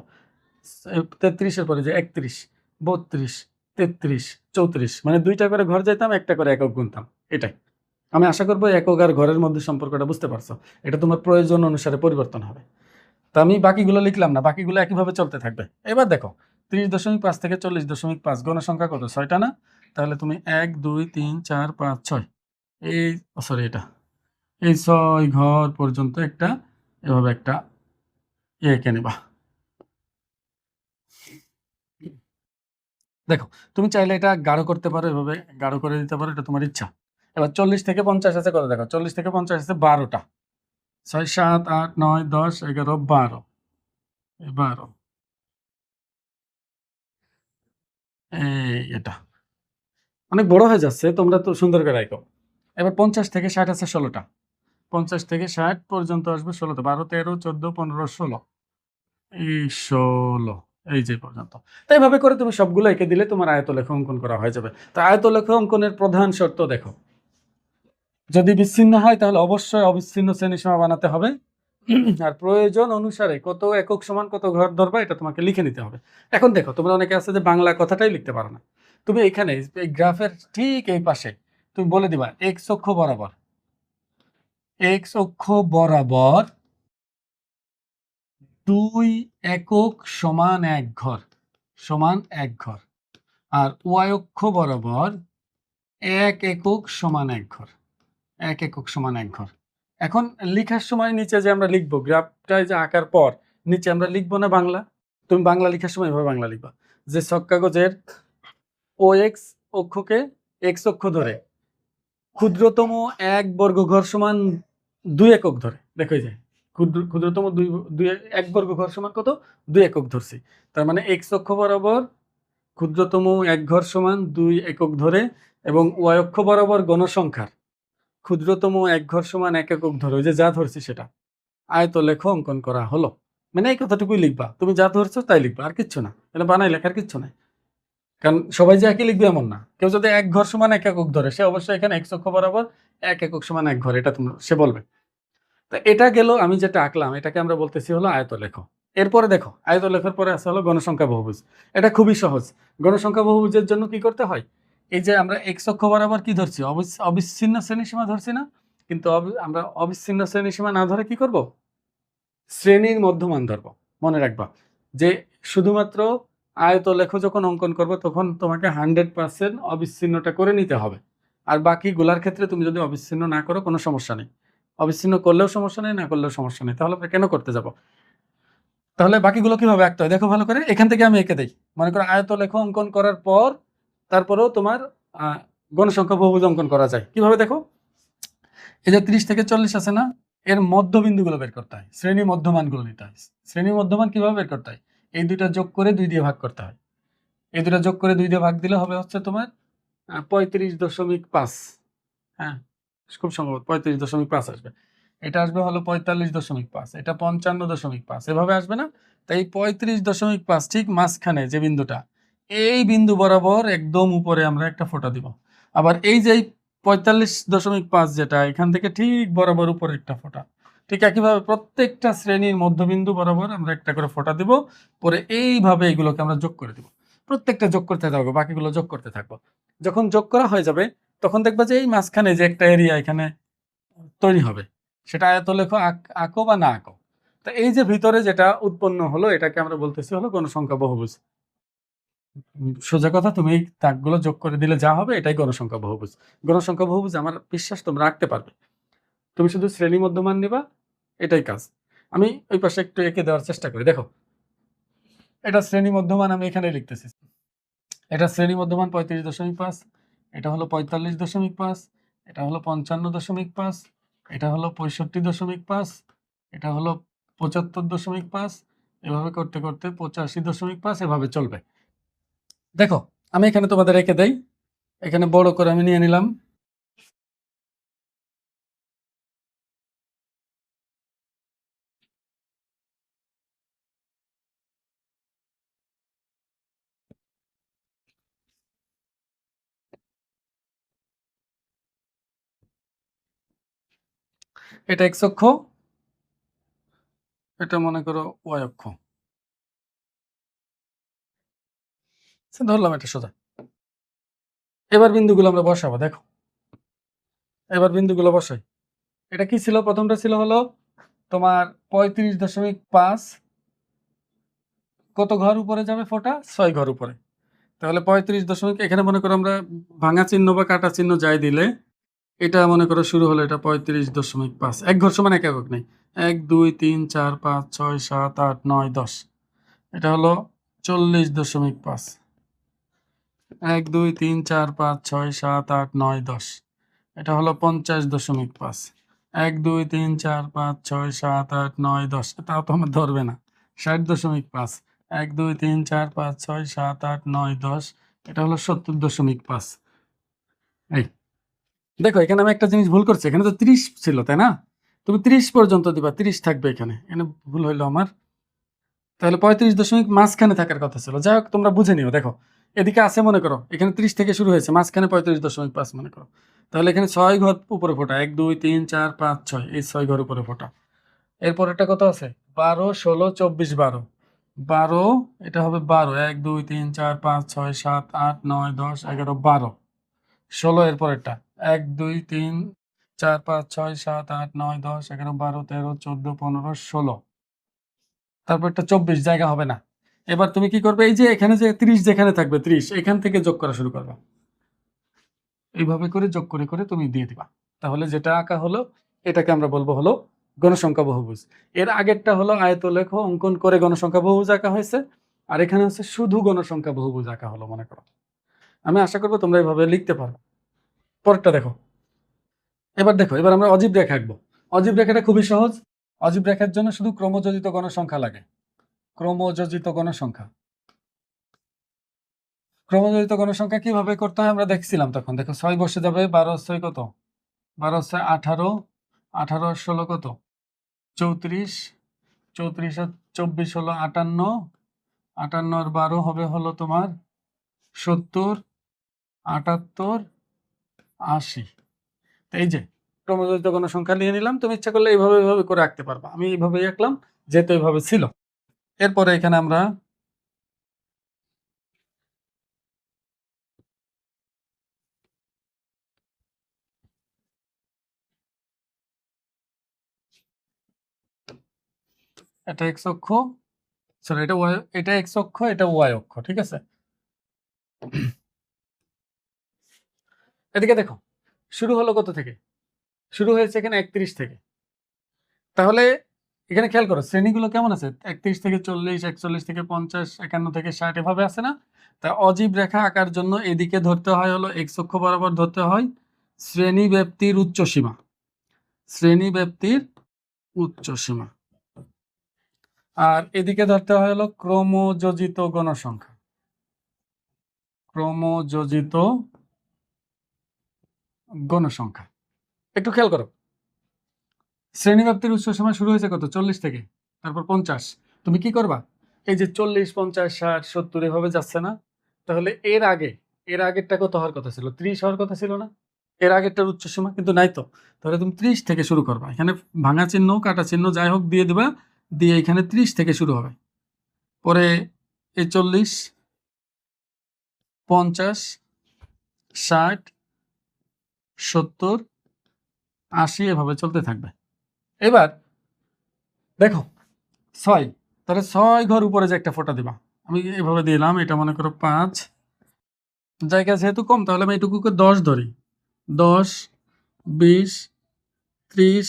Speaker 1: 33 এর পরে যে 31, 32, 33, 34, মানে 2টা করে ঘর যাইতাম, একটা করে একক গুনতাম। এটাই। আমি আশা করব একক আর ঘরের মধ্যে সম্পর্কটা বুঝতে পারছো। এটা তোমার প্রয়োজন অনুসারে পরিবর্তন হবে। তো আমি বাকিগুলো লিখলাম না, বাকিগুলো একইভাবে চলতে থাকবে। এবার দেখো, 30.5 থেকে 40.5 গণসংখ্যা কত? 6টা না? তাহলে তুমি 1 2 3 4 5 6, এই সরি এটা, এই 6 ঘর পর্যন্ত একটা এভাবে একটা এঁকে নেবা। দেখো, তুমি চাইলে এটা গাঢ় করতে পারো, এভাবে গাঢ় করে দিতে পারো, এটা তোমার ইচ্ছা। এবার 40 থেকে 50 আছে কত? দেখো, 40 থেকে 50 আছে 12টা। 6 7 8 9 10 11 12, 12, এই এটা অনেক বড় হয়ে যাচ্ছে, তোমরা তো সুন্দর করে রাখো। এবার 50 থেকে 60 আছে 16টা। 50 থেকে 60 পর্যন্ত আসবে 16টা, 12 13 14 15 16, এই 16, এই যে পর্যন্ত। তো এইভাবে করে তুমি সবগুলো এঁকে দিলে তোমার আয়তলেখ অঙ্কন করা হয়ে যাবে। তো আয়তলেখ অঙ্কনের প্রধান শর্ত দেখো, যদি বিচ্ছিন্ন হয় তাহলে অবশ্যই অবিচ্ছিন্ন শ্রেণীসীমা বানাতে হবে। আর প্রয়োজন অনুসারে কত একক সমান কত ঘর ধরবা এটা তোমাকে লিখে নিতে হবে। এখন দেখো, তোমরা অনেকে আছে যে বাংলা কথাটাই লিখতে পারো না। তুমি এখানে এই গ্রাফের ঠিক এই পাশে তুমি বলে দিবা এক্স অক্ষ বরাবর, এক্স অক্ষ বরাবর 2 একক সমান 1 ঘর, সমান 1 ঘর। আর ওয়াই অক্ষ বরাবর 1 একক সমান 1 ঘর, 1 একক সমান 1 ঘর। এখন লিখার সময় নিচে যে আমরা লিখবো, গ্রাফটায় যে আঁকার পর নিচে আমরা লিখবো না বাংলা? তুমি বাংলা লিখার সময় এভাবে বাংলা লিখবা যে ছক কাগজের ও এক্স অক্ষকে এক্স অক্ষ ধরে ক্ষুদ্রতম 1 বর্গ ঘর সমান 2 একক ধরে, দেখো এই যে ক্ষুদ্রতম 1 বর্গ ঘর সমান কত? 2 একক ধরছি। তার মানে এক্স অক্ষ বরাবর ক্ষুদ্রতম 1 ঘর সমান 2 একক ধরে, এবং ওয়াই অক্ষ বরাবর গণসংখ্যার ক্ষুদ্রতম 1 ঘর সমান 1 একক ধরে, ওই যে যা ধরছি সেটা আয়তলেখ অঙ্কন করা হলো। মানে এই কথাটুকুই লিখবা, তুমি যা ধরছো তাই লিখবা, আর কিচ্ছু না। এটা বানাই লেখার কিচ্ছু নাই। কারণ সবাই যে একই লিখবে এমন না। কেউ যদি 1 ঘর সমান 1 একক ধরে, সে অবশ্যই এখানে এক্স অক্ষ বরাবর 1 একক সমান 1 ঘর, এটা তুমি সে বলবে। তো এটা গেল আমি যেটা আঁকলাম, এটাকে আমরা বলতেছি হলো আয়তলেখ। এরপরে দেখো আয়তলেখের পরে আছে হলো গণসংখ্যা বহুভুজ। এটা খুবই সহজ। গণসংখ্যা বহুভুজের জন্য কি করতে হয়? এই যে আমরা এক্স অক্ষ বরাবর কি ধরছি, অবিচ্ছিন্ন শ্রেণীসীমা ধরছি না? কিন্তু আমরা অবিচ্ছিন্ন শ্রেণীসীমা না ধরে কি করব? শ্রেণীর মধ্যমান ধরব। মনে রাখবা যে শুধুমাত্র আয়তলেখ যখন অঙ্কন করবো তখন তোমাকে 100% অবিচ্ছিন্নটা করে নিতে হবে। আর বাকিগুলার ক্ষেত্রে তুমি যদি অবিচ্ছিন্ন না করো কোনো সমস্যা নেই। অবিচ্ছিন্ন করলেও সমস্যা নেই, না করলেও সমস্যা নেই। তাহলে আমরা কেন করতে যাব? তাহলে বাকিগুলো কিভাবে আঁকতে হয় দেখো ভালো করে। এখান থেকে আমি এঁকে দেই। মনে করো আয়তলেখ অঙ্কন করার পর তারপরেও তোমার গণসংখ্যা বহুভুজ অঙ্কন করা যায়। কিভাবে দেখো? এই যে 30 থেকে 40 আছে না, এর মধ্যবিন্দুগুলো বের করতে হয়, শ্রেণী মধ্যমানগুলো নিতে হয়। শ্রেণী মধ্যমান কিভাবে বের করতে হয়? এই দুইটা যোগ করে 2 দিয়ে ভাগ করতে হয়। এই দুইটা যোগ করে 2 দিয়ে ভাগ দিলে হবে হচ্ছে তোমার 35.5। হ্যাঁ, খুব সম্ভবত 35.5 আসবে। এটা আসবে হলো 45.5, এটা 55.5, এভাবে আসবে না? তাই 35.5 ঠিক মাঝখানে যে বিন্দুটা, এই বিন্দু বরাবর একদম উপরে আমরা একটা ফোঁটা দিব। আবার এই যে 45.5 যেটা, এখান থেকে ঠিক বরাবর উপরে একটা ফোঁটা। ঠিক একইভাবে প্রত্যেকটা শ্রেণীর মধ্যবিন্দু বরাবর আমরা একটা করে ফোঁটা দিব। পরে এইভাবে এগুলোকে আমরা যোগ করে দিব। প্রত্যেকটা যোগ করতে থাকবো, বাকিগুলো যোগ করতে থাকবো। যখন যোগ করা হয়ে যাবে তখন দেখবা যে এই মাঝখানে যে একটা এরিয়া এখানে তৈরি হবে, সেটা আয়তলেখ আঁকো বা না আঁকো। তো এই যে ভিতরে যেটা উৎপন্ন হলো এটাকে আমরা বলতেছি হলো গণসংখ্যা বহুভুজ। সোজা কথা, তুমি এই দাগগুলো যোগ করে দিলে যা হবে এটাই গণসংখ্যা বহুভুজ। গণসংখ্যা বহুভুজ আমার বিশ্বাস তোমরা আঁকতে পারবে। তুমি শুধু শ্রেণী মধ্যমান নিবা, এটাই কাজ। আমি ওই পাশে একটু এঁকে দেওয়ার চেষ্টা করি। দেখো, এটা শ্রেণী মধ্যমান আমি এখানে লিখতেছি। এটা শ্রেণী মধ্যমান 35.5, এটা হলো 45.5, এটা হলো 55.5, এটা হলো 65.5, এটা হলো 75.5, এভাবে করতে করতে 85.5, এভাবে চলবে। দেখো আমি এখানে তোমাদের রেখে দেই, এখানে বড় করে আমি নিয়ে নিলাম। এটা এক্স অক্ষ, এটা মনে করো ওয়াই অক্ষ। ধরলাম এটা সোজা। এবার বিন্দুগুলো আমরা বসাবো। দেখো এবার বিন্দুগুলো বসাই। এটা কি ছিল? প্রথমটা ছিল হলো তোমার 35.5, কত ঘর উপরে যাবে ফোঁটা? 6 ঘর উপরে। তাহলে 35 এখানে মনে করো আমরা ভাঙা চিহ্ন বা কাটা চিহ্ন যাই দিলে এটা মনে করো শুরু হলো এটা 35.5। 1 ঘর সমান 1 একক নেই। 1 2 3 4 5 6 7 8 9 10, এটা হলো 40.5। 1 2 3 4 5 6 7 8 9 10, এটা হলো 50.5। 1 2 3 4 5 6 7 8 9 10, তাও তো আমার ধরবে না। 60.5। 1 2 3 4 5 6 7 8 9 10, এটা হলো 70.5। এই দেখো এখানে আমি একটা জিনিস ভুল করছি, এখানে তো 30 ছিল তাই না? তুমি 30 পর্যন্ত দিবা, 30 থাকবে এখানে। এখানে ভুল হইলো আমার। তাহলে 35 মাঝখানে থাকার কথা ছিল। যাই হোক তোমরা বুঝে নিও। দেখো এদিকে আছে মনে করো, এখানে 30 থেকে শুরু হয়েছে, মাঝখানে 35.5 মনে করো। তাহলে এখানে 6 ঘর উপরে ফোঁটা, 1 2 3 4 5 6, এই 6 ঘর উপরে ফোঁটা। এরপর একটা কত আছে? 12 16 24 12। 12, এটা হবে 12। 1 2 3 4 5 6 7 8 9 10 11 12। 16 এর পরেরটা 1 2 3 4 5 6 7 8 9 10 11 12 13 14 15 16। তারপর একটা 24, জায়গা হবে না। এবার তুমি কি করবে? এই যে এখানে যে 30 যেখানে থাকবে 30, এখান থেকে যোগ করা শুরু করবা। এইভাবে করে যোগ করে করে তুমি দিয়ে দিবা। তাহলে যেটা আঁকা হলো এটাকে আমরা বলবো হলো গণসংখ্যা বহুভুজ। এর আগেরটা হলো আয়তলেখ অঙ্কন করে গণসংখ্যা বহুভুজ আঁকা হয়েছে, আর এখানে হচ্ছে শুধু গণসংখ্যা বহুভুজ আঁকা হলো মনে করো। আমি আশা করবো তোমরা এইভাবে লিখতে পারো। পরেরটা দেখো। এবার দেখো, এবার আমরা অজীব রেখা আঁকবো। অজীব রেখাটা খুবই সহজ। অজীব রেখার জন্য শুধু ক্রমযোজিত গণসংখ্যা লাগে। ক্রমযোজিত গণসংখ্যা। ক্রমযোজিত গণসংখ্যা কিভাবে করতে হয় আমরা দেখছিলাম তখন। দেখো 6 বসে যাবে, 12 6 কত? 12 6 18, 18 আর 16 কত? 34, 34 আর 24 হলো 58, 58 আর 12 হবে হলো তোমার 70, 78, 80। এই যে ক্রমযোজিত গণসংখ্যা নিয়ে নিলাম। তুমি ইচ্ছা করলে এইভাবে এইভাবে করে আঁকতে পারবা। আমি এইভাবেই আঁকলাম যেহেতু এইভাবে ছিল। এরপরে এখানে আমরা এটা এক্স অক্ষ, সরি এটা ওয়াই, এটা এক্স অক্ষ, এটা ওয়াই অক্ষ, ঠিক আছে। এদিকে দেখো, শুরু হলো কত থেকে? শুরু হয়েছে এখানে 31 থেকে। তাহলে এখানে খেয়াল করো শ্রেণীগুলো কেমন আছে, 31 থেকে 40, 41 থেকে 50, 51 থেকে 60 এভাবে আছে না? তা অজীব রেখা আঁকার জন্য এদিকে ধরতে হয় হলো এক্স অক্ষ বরাবর ধরতে হয় শ্রেণী ব্যাপ্তির উচ্চ সীমা, শ্রেণী ব্যাপ্তির উচ্চ সীমা, আর এদিকে ধরতে হয় হলো ক্রমযোজিত গণসংখ্যা, ক্রমযোজিত গণসংখ্যা। একটু খেয়াল করো, শ্রেণীব্যাপ্তির উচ্চ সীমা শুরু হয়েছে কত? 40 থেকে, তারপর 50। তুমি কি করবা? এই যে 40, 50, 60, 70 এভাবে যাচ্ছে না? তাহলে এর আগে, এর আগেরটা কত হওয়ার কথা ছিল? 30 হওয়ার কথা ছিল না? এর আগেরটার উচ্চ সীমা কিন্তু নাই তো। তাহলে তুমি 30 থেকে শুরু করবা, এখানে ভাঙা চিহ্ন কাটা চিহ্ন যাই হোক দিয়ে দেবা, দিয়ে এখানে 30 থেকে শুরু হবে, পরে এই 40, 50, 60, 70, 80 এভাবে চলতে থাকবে। এবার দেখো 6, তাহলে 6 ঘর উপরে যে একটা ফোঁটা দিবা, আমি এভাবে দিলাম, এটা মনে করো 5, জায়গা যেহেতু কম তাহলে আমি এটুকুকে 10 ধরি, 10, 20, 30,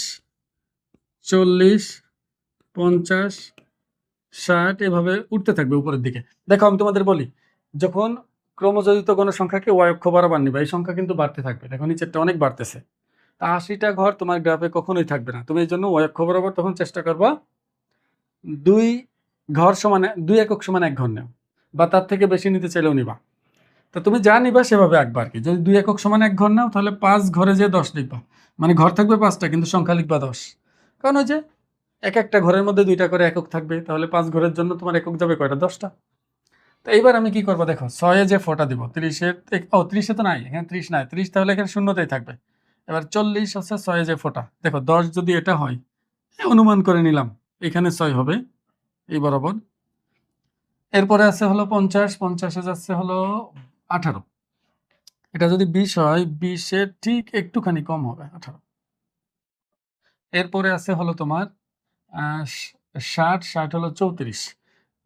Speaker 1: 40, 50, 60 এভাবে উঠতে থাকবে উপরের দিকে। দেখো আমি তোমাদের বলি, যখন ক্রমযোজিত গণসংখ্যাকে ওয়াই অক্ষ বরাবর নিবা, এই সংখ্যা কিন্তু বাড়তে থাকবে। দেখো নিচেরটা অনেক বাড়তেছে, তা 80টা ঘর তোমার গ্রাফে কখনোই থাকবে না। তুমি এই জন্য ওয়াই অক্ষ বরাবর তখন চেষ্টা করবা 2 ঘর সমান 2 একক সমান 1 ঘর নেও, বা তার থেকে বেশি নিতে চাইলেও নিবা। তা তুমি যা নিবা সেভাবে আঁকবা আর কি। যদি 2 একক সমান 1 ঘর নাও তাহলে 5 ঘরে যে 10 লিখবা, মানে ঘর থাকবে 5টা কিন্তু সংখ্যা লিখবা 10। কারণ ওই যে এক একটা ঘরের মধ্যে 2টা করে একক থাকবে, তাহলে 5 ঘরের জন্য তোমার একক যাবে কয়টা? 10টা। তো এইবার আমি কি করবো দেখো, 6 যে ফোঁটা দিব, 30-এর, ও 30-এ তো নাই, এখানে 30 নাই, 30 তাহলে এখানে শূন্যতেই থাকবে। এবার 40 হচ্ছে 6 যে ফোঁটা, দেখো 10 যদি এটা হয়, অনুমান করে নিলাম এখানে 6 হবে এই বরাবর। এরপরে আছে হলো 50, 50-এ যাচ্ছে হলো 18, এটা যদি 20 হয় 20-এর ঠিক একটুখানি কম হবে 18। এরপরে আছে হলো তোমার 60, 60 হলো 34,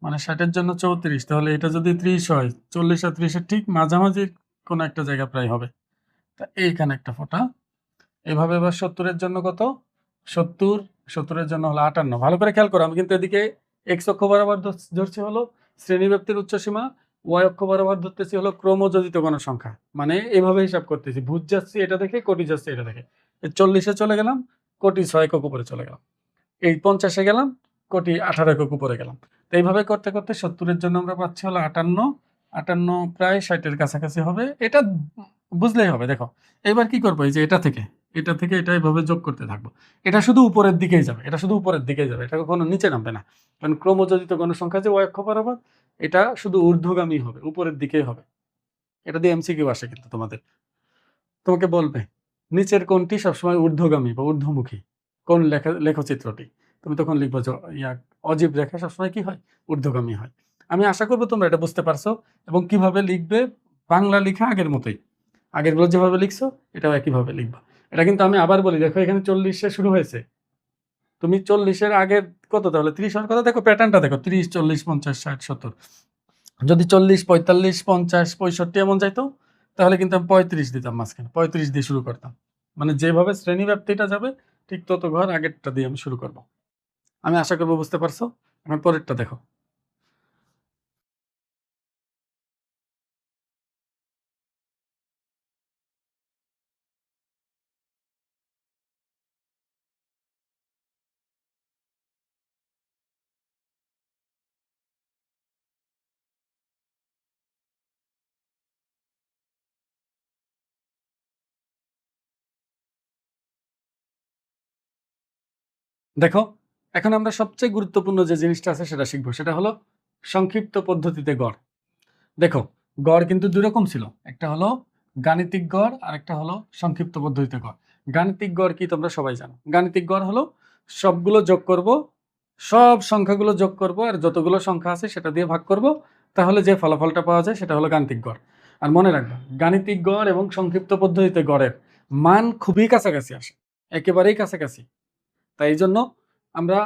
Speaker 1: মানে 60-এর জন্য 34, তাহলে এটা যদি 30 হয় 40 আর 30-এর ঠিক মাঝামাঝি কোনো একটা জায়গা প্রায় হবে, তা এইখানে একটা ফোঁটা। এভাবে এবার 70-এর জন্য কত? 70, 70-এর জন্য হলো 58। ভালো করে খেয়াল করো, আমি কিন্তু এদিকে এক্স অক্ষ বরাবর ধরছি হলো শ্রেণীব্যাপ্তির উচ্চ সীমা, ওয়াই অক্ষ বরাবর ধরতেছি হলো ক্রমযোজিত গণসংখ্যা, মানে এভাবে হিসাব করতেছি, ভুজ যাচ্ছি এটা দেখে, কোটি যাচ্ছে এটা দেখে। 40-এ চলে গেলাম, কোটি 6 একক উপরে চলে গেলাম, এই 50-এ গেলাম, কোটি 18 একক উপরে গেলাম। তো এইভাবে করতে করতে 70-এর জন্য আমরা পাচ্ছি হলো 58, 58 প্রায় 60-এর কাছাকাছি হবে, এটা বুঝলেই হবে। দেখো এবার কি করবো, এই যে এটা থেকে এটা এইভাবে যোগ করতে থাকবো, এটা শুধু উপরের দিকেই যাবে, এটা শুধু উপরের দিকেই যাবে, এটা কখনো নিচে নামবে না। কারণ ক্রমযোজিত গণসংখ্যা যে ওয়াই অক্ষ বরাবর, এটা শুধু ঊর্ধ্বগামী হবে, উপরের দিকেই হবে। এটা দিয়ে এমসিকিউ আসে কিন্তু তোমাদের, তোমাকে বলবে নিচের কোনটি সবসময় ঊর্ধ্বগামী বা ঊর্ধ্বমুখী, কোন লেখচিত্রটি, তুমি তখন লিখবো যে অজীব রেখা সবসময় কি হয়? ঊর্ধ্বগামী হয়। আমি আশা করবো তোমরা এটা বুঝতে পারছো, এবং কিভাবে লিখবে বাংলা লেখা আগের মতোই, আগেরগুলো যেভাবে লিখছো এটাও একইভাবে লিখবা। এটা কিন্তু আমি আবার বলি, দেখো এখানে 40-এ শুরু হয়েছে, তুমি 40-এর আগের কত, তাহলে 30 হওয়ার কথা। দেখো প্যাটার্নটা দেখো, 30, 40, 50, 60, 70, যদি 40, 45, 50, 65 এমন যাইতো, তাহলে কিন্তু আমি 35 দিতাম মাঝখানে, 35 দিয়ে শুরু করতাম, মানে যেভাবে শ্রেণী ব্যাপ্তিটা যাবে ঠিক তত ঘর আগেরটা দিয়ে আমি শুরু করব। আমি আশা করবো বুঝতে পারছো। এখন পরেরটা দেখো, দেখো এখন আমরা সবচেয়ে গুরুত্বপূর্ণ যে জিনিসটা আছে সেটা শিখবো, সেটা হলো সংক্ষিপ্ত পদ্ধতিতে গড়। দেখো গড় কিন্তু দুই রকম ছিল, একটা হলো গাণিতিক গড় আর একটা হলো সংক্ষিপ্ত পদ্ধতিতে গড়। গাণিতিক গড় কি তোমরা সবাই জানো। গাণিতিক গড় হলো সবগুলো যোগ করব, সব সংখ্যাগুলো যোগ করব, আর যতগুলো সংখ্যা আছে সেটা দিয়ে ভাগ করব, তাহলে যে ফলাফলটা পাওয়া যায় সেটা হলো গাণিতিক গড়। আর মনে রাখবা, গাণিতিক গড় এবং সংক্ষিপ্ত পদ্ধতিতে গড়ের মান খুবই কাছাকাছি আসে, একেবারেই কাছাকাছি। তাই এই জন্য আমরা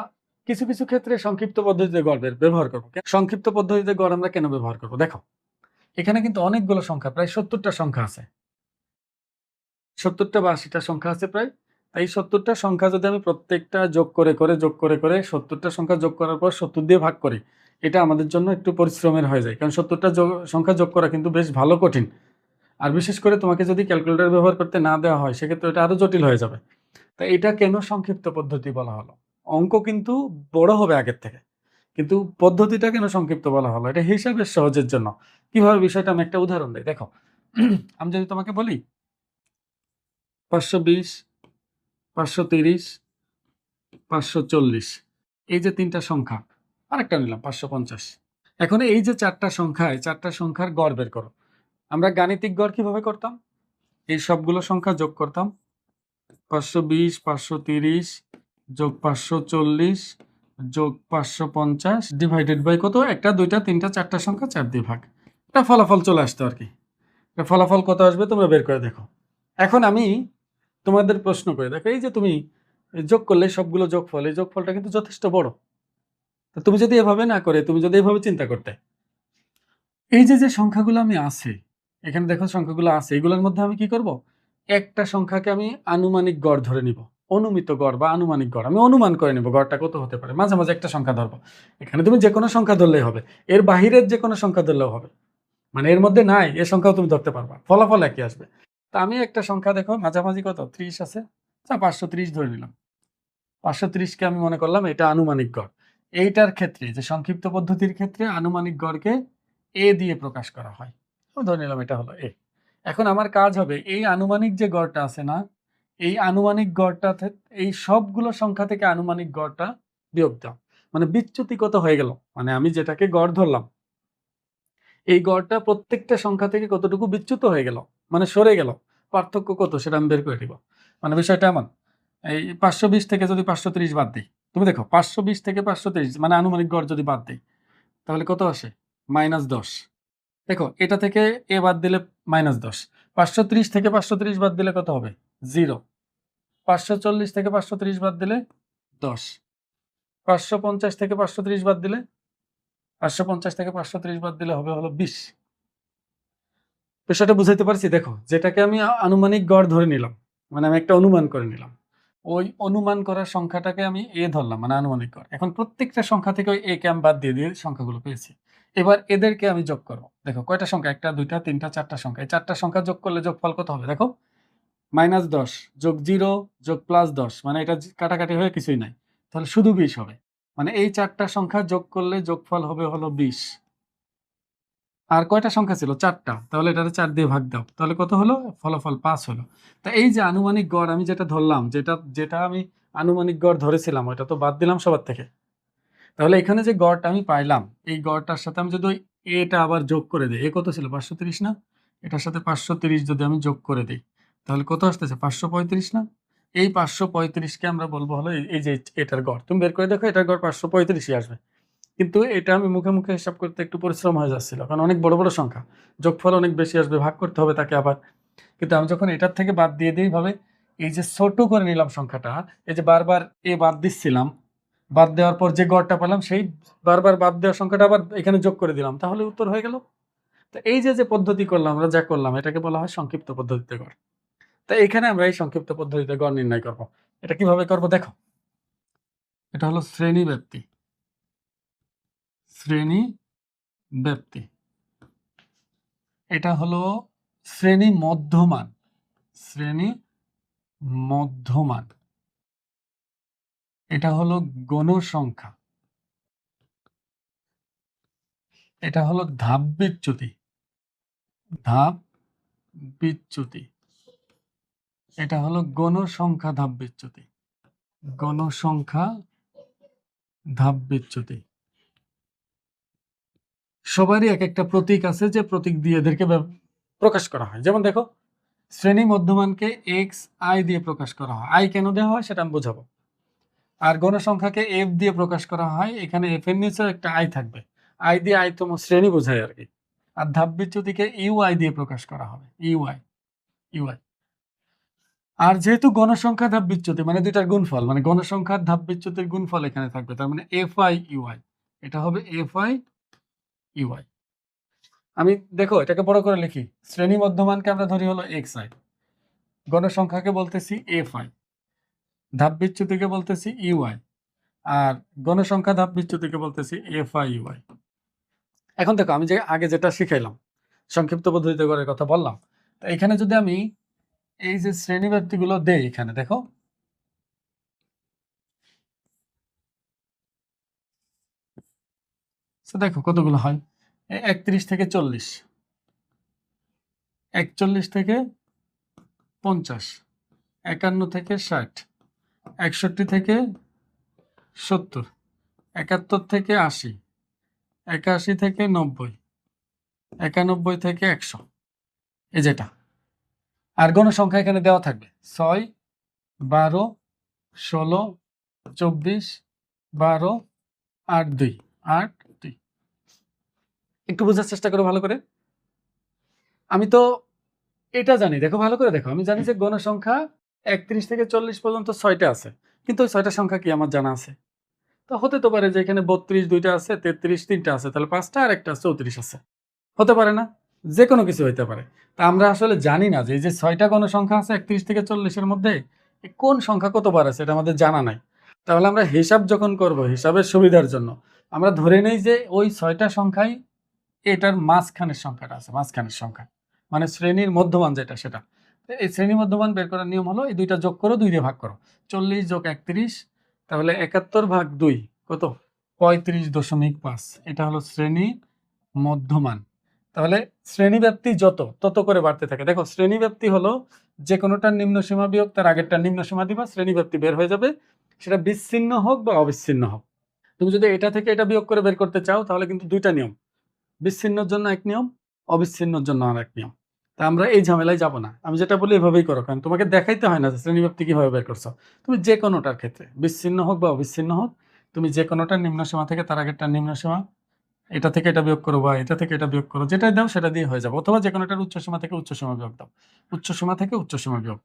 Speaker 1: কিছু কিছু ক্ষেত্রে সংক্ষিপ্ত পদ্ধতিতে গড় ব্যবহার করবো। সংক্ষিপ্ত পদ্ধতিতে গড় আমরা কেন ব্যবহার করব? দেখো, এখানে কিন্তু অনেকগুলো সংখ্যা, প্রায় 70টা সংখ্যা আছে, 70টা বা 80টা সংখ্যা আছে প্রায়। তাই 70টা সংখ্যা যদি আমি প্রত্যেকটা যোগ করে 70টা সংখ্যা যোগ করার পর 70 দিয়ে ভাগ করি, এটা আমাদের জন্য একটু পরিশ্রমের হয়ে যায়, কারণ 70টা সংখ্যা যোগ করা কিন্তু বেশ ভালো কঠিন। আর বিশেষ করে তোমাকে যদি ক্যালকুলেটর ব্যবহার করতে না দেওয়া হয়, সেক্ষেত্রে এটা আরো জটিল হয়ে যাবে। তাই এটা কেন সংক্ষিপ্ত পদ্ধতি বলা হলো? অঙ্ক কিন্তু বড় হবে আগের থেকে, কিন্তু পদ্ধতিটা কেন সংক্ষিপ্ত বলা হলো? এটা হিসাবের সহজের জন্য। কিভাবে বিষয়টা আমি একটা উদাহরণ দিই, দেখো। আমি যদি তোমাকে বলি 520, 530, 540, এই যে তিনটা সংখ্যা, আরেকটা নিলাম 550। এখন এই যে চারটা সংখ্যা, এই চারটা সংখ্যার গড় বের করো। আমরা গাণিতিক গড় কিভাবে করতাম? এই সবগুলো সংখ্যা যোগ করতাম, 520, 530 যোগ 540 যোগ 550 ডিভাইডেড বাই কত? একটা, দুইটা, তিনটা, চারটা সংখ্যা 4 দিয়ে ভাগ। এটা ফলাফল চলে আসতো আর কি। এটা ফলাফল কত আসবে তোমরা বের করে দেখো। এখন আমি তোমাদের প্রশ্ন করে দেখো, এই যে তুমি যোগ করলে সবগুলো যোগফল, এই যোগফলটা কিন্তু যথেষ্ট বড়। তো তুমি যদি এভাবে না করে, তুমি যদি এভাবে চিন্তা করতে, এই যে যে সংখ্যাগুলো আমি আছে, এখানে দেখো সংখ্যাগুলো আছে, এগুলোর মধ্যে আমি কি করব? একটা সংখ্যাকে আমি আনুমানিক গড় ধরে নিব, অনুমিত গড় বা আনুমানিক গড় আমি অনুমান করে নিব গড়টা কত হতে পারে। মাঝে মাঝে একটা সংখ্যা ধরবো, এখানে তুমি যে কোনো সংখ্যা ধরলেই হবে, এর বাহিরের যে কোনো সংখ্যা ধরলেও হবে, মানে এর মধ্যে নাই এ সংখ্যাও তুমি ধরতে পারবা, ফলাফল একই আসবে। তা আমি একটা সংখ্যা, দেখো মাঝামাঝি কত 30 আছে, 530 ধরে নিলাম। 530কে আমি মনে করলাম এটা আনুমানিক গড়। এইটার ক্ষেত্রে, যে সংক্ষিপ্ত পদ্ধতির ক্ষেত্রে আনুমানিক গড়কে এ দিয়ে প্রকাশ করা হয়। ধরে নিলাম এটা হলো এ। এখন আমার কাজ হবে এই আনুমানিক যে গড়টা আছে না, এই আনুমানিক গড়টা এই সবগুলো সংখ্যা থেকে আনুমানিক গড়টা বিয়োগ দাও, মানে বিচ্যুতি কত হয়ে গেল, মানে আমি যেটাকে গড় ধরলাম এই গড়টা প্রত্যেকটা সংখ্যা থেকে কতটুকু বিচ্যুত হয়ে গেল, মানে সরে গেল, পার্থক্য কত সেটা আমি বের করে দিব। মানে বিষয়টা এমন, এই 520 থেকে যদি 530 বাদ দিই, তুমি দেখো 520 থেকে 530 মানে আনুমানিক গড় যদি বাদ দিই, তাহলে কত আসে? -10। দেখো এটা থেকে এ বাদ দিলে -10, 530 থেকে 530 বাদ দিলে কত হবে? 0। 540 থেকে 530 বাদ দিলে 10। 550 থেকে 530 বাদ দিলে 550 থেকে 530 বাদ দিলে হবে হলো 20। বিষয়টা বুঝাইতে পারছি? দেখো, যেটাকে আমি আনুমানিক গড় ধরে নিলাম, মানে আমি একটা অনুমান করে নিলাম, ওই অনুমান করার সংখ্যাটাকে আমি এ ধরলাম, মানে আনুমানিক গড়। এখন প্রত্যেকটা সংখ্যা থেকে ওই এ কে আমি বাদ দিয়ে দিয়ে সংখ্যাগুলো পেয়েছি। এবার এদেরকে আমি যোগ করব। দেখো কয়টা সংখ্যা? একটা, দুইটা, তিনটা, চারটা সংখ্যা। এই চারটা সংখ্যা যোগ করলে যোগফল কত হবে? দেখো, -10 যোগ 0 যোগ +10, মানে এটা কাটাকাটি হয়ে কিছুই নাই, তাহলে শুধু 20 হবে। মানে এই চারটা সংখ্যা যোগ করলে যোগফল হবে হলো 20। আর কয়টা সংখ্যা ছিল? 4টা। তাহলে এটারে 4 দিয়ে ভাগ দাও। তাহলে কত হলো? ফলাফল 5 হলো। তা এই যে আনুমানিক গড় আমি যেটা ধরলাম, যেটা আমি আনুমানিক গড় ধরেছিলাম, ওইটা তো বাদ দিলাম সবার থেকে। তাহলে এখানে যে গড়টা আমি পাইলাম, এই গড়টার সাথে আমি যদি ওই এটা আবার যোগ করে দেই, কত ছিল? 530 না? এটার সাথে 530 যদি আমি যোগ করে দেই, তাহলে কত আসতেছে? 535 না? এই 535 কে আমরা বলবো হলো এই যে এটার গড়। তুমি বের করে দেখো, এটার গড় 535ই আসবে। কিন্তু এটা আমি মুখে মুখে হিসাব করতে একটু পরিশ্রম হয়ে যাচ্ছিল, কারণ অনেক বড় বড় সংখ্যা, যোগফল অনেক বেশি আসবে, ভাগ করতে হবে তাকে আবার। কিন্তু আমি যখন এটার থেকে বাদ দিয়ে দিই ভাবে, এই যে ছোট করে নিলাম সংখ্যাটা, এই যে বারবার এ বাদ দিচ্ছিলাম, বাদ দেওয়ার পর যে গড়টা পেলাম, সেই বারবার বাদ দেওয়ার সংখ্যাটা আবার এখানে যোগ করে দিলাম, তাহলে উত্তর হয়ে গেল। তো এই যে যে পদ্ধতি করলাম, আমরা যা করলাম, এটাকে বলা হয় সংক্ষিপ্ত পদ্ধতিতে গড়। তো এখানে আমরা এই সংক্ষিপ্ত পদ্ধতিতে গড় নির্ণয় করব। এটা কিভাবে করব দেখো, এটা হলো শ্রেণী ব্যাপ্তি। শ্রেণী ব্যাপ্তি, এটা হলো শ্রেণী মধ্যমান। শ্রেণী মধ্যমান, এটা হলো গণসংখ্যা, এটা হলো ধাপ বিচ্যুতি। ধাপ বিচ্যুতি, এটা হলো গণসংখ্যা ধাপ বিচ্যুতি। গণসংখ্যা ধাপ বিচ্যুতি। সবারই এক একটা প্রতীক আছে, যে প্রতীক দিয়ে এদেরকে প্রকাশ করা হয়। যেমন দেখো, শ্রেণী মধ্যমানকে এক্স আই দিয়ে প্রকাশ করা হয়। আই কেন দেওয়া হয় সেটা আমি বোঝাবো। আর গণসংখ্যাকে এফ দিয়ে প্রকাশ করা হয়, এখানে এফ এর নিচেও একটা আই থাকবে, আই দিয়ে আইতম শ্রেণী বোঝায় আর কি। আর ধাপ বিচ্যুতিকে ইউআই দিয়ে প্রকাশ করা হবে, ইউআই ইউআই। আর যেহেতু গণসংখ্যা ধাপ বিচ্যুতি মানে দুইটার গুণফল, মানে গণসংখ্যার ধাপ বিচ্যুতির গুণফল এখানে থাকবে, তার মানে এফ আই ইউআই, এটা হবে এফ আই ইউআই। আমি দেখো এটাকে বড় করে লিখি, শ্রেণী মধ্যমানকে আমরা ধরি হলো এক্স আই, গণসংখ্যাকে বলতেছি এফ আই, ধাপ বিচ্যুতিকে বলতেছি ইউআই, আর গণসংখ্যা ধাপ বিচ্যুতিকে বলতেছি এফ আই ইউআই। এখন দেখো আমি যে আগে যেটা শিখাইলাম সংক্ষিপ্ত পদ্ধতিতে করার কথা বললাম, তো এখানে যদি আমি এই যে শ্রেণী ব্যক্তিগুলো দেই, এখানে দেখো দেখো কতগুলো হয়, 31 থেকে 40, 41 থেকে 50, 51 থেকে 60, 61 থেকে 70, 71 থেকে 80, 81 থেকে 90, 91 থেকে 100, এই যেটা। আর গণসংখ্যা এখানে দেওয়া থাকবে 6, 12, 16, 24, 12, 8, 2, 8, 2। একটু বোঝার চেষ্টা করো ভালো করে। আমি তো এটা জানি, দেখো ভালো করে দেখো, আমি জানি যে গণসংখ্যা 31 থেকে 40 পর্যন্ত 6টা আছে, কিন্তু ওই 6টা সংখ্যা কি আমার জানা আছে? তো হতে তো পারে যে এখানে 32 দুইটা আছে, 33 তিনটা আছে, তাহলে 5টা আর একটা 34 আছে, হতে পারে না? যে কোনো কিছু হইতে পারে। তা আমরা আসলে জানি না যে এই যে 6টা গণসংখ্যা আছে 31 থেকে 40-এর মধ্যে কোন সংখ্যা কতবার আছে, এটা আমাদের জানা নাই। তাহলে আমরা হিসাব যখন করব, হিসাবের সুবিধার জন্য আমরা ধরে নেই যে ওই 6টা সংখ্যাই এটার মাঝখানের সংখ্যাটা আছে, মাঝখানের সংখ্যা মানে শ্রেণীর মধ্যমান যেটা সেটা। এই শ্রেণী মধ্যমান বের করার নিয়ম হলো এই দুইটা যোগ করো, 2 দিয়ে ভাগ করো, 40 যোগ 31, তাহলে 71 ভাগ 2 কত? 35.5। এটা হলো শ্রেণী মধ্যমান। তাহলে শ্রেণীব্যাপ্তি যত তত করে বাড়তে থাকে। দেখো শ্রেণীব্যাপ্তি হলো যে কোনোটার নিম্ন সীমা বিয়োগ তার আগেরটা নিম্ন সীমা দিবা, শ্রেণীব্যাপ্তি বের হয়ে যাবে, সেটা বিচ্ছিন্ন হোক বা অবিচ্ছিন্ন হোক। তুমি যদি এটা থেকে এটা বিয়োগ করে বের করতে চাও তাহলে কিন্তু দুইটা নিয়ম, বিচ্ছিন্নর জন্য এক নিয়ম, অবিচ্ছিন্নর জন্য আর এক নিয়ম। তা আমরা এই ঝামেলায় যাব না, আমি যেটা বলি এভাবেই করো, কারণ তোমাকে দেখাইতে হয় না যে শ্রেণীব্যাপ্তি কিভাবে বের করছো। তুমি যে কোনোটার ক্ষেত্রে বিচ্ছিন্ন হোক বা অবিচ্ছিন্ন হোক, তুমি যে কোনোটার নিম্ন সীমা থেকে তার আগেরটা নিম্ন সীমা, এটা থেকে এটা বিয়োগ করো বা এটা থেকে এটা বিয়োগ করো, যেটাই দাও সেটা দিয়ে হয়ে যাবে। অথবা যে কোনোটার উচ্চ সীমা থেকে উচ্চ সীমা বিয়োগ দাও, উচ্চ সীমা থেকে উচ্চ সীমা বিয়োগ,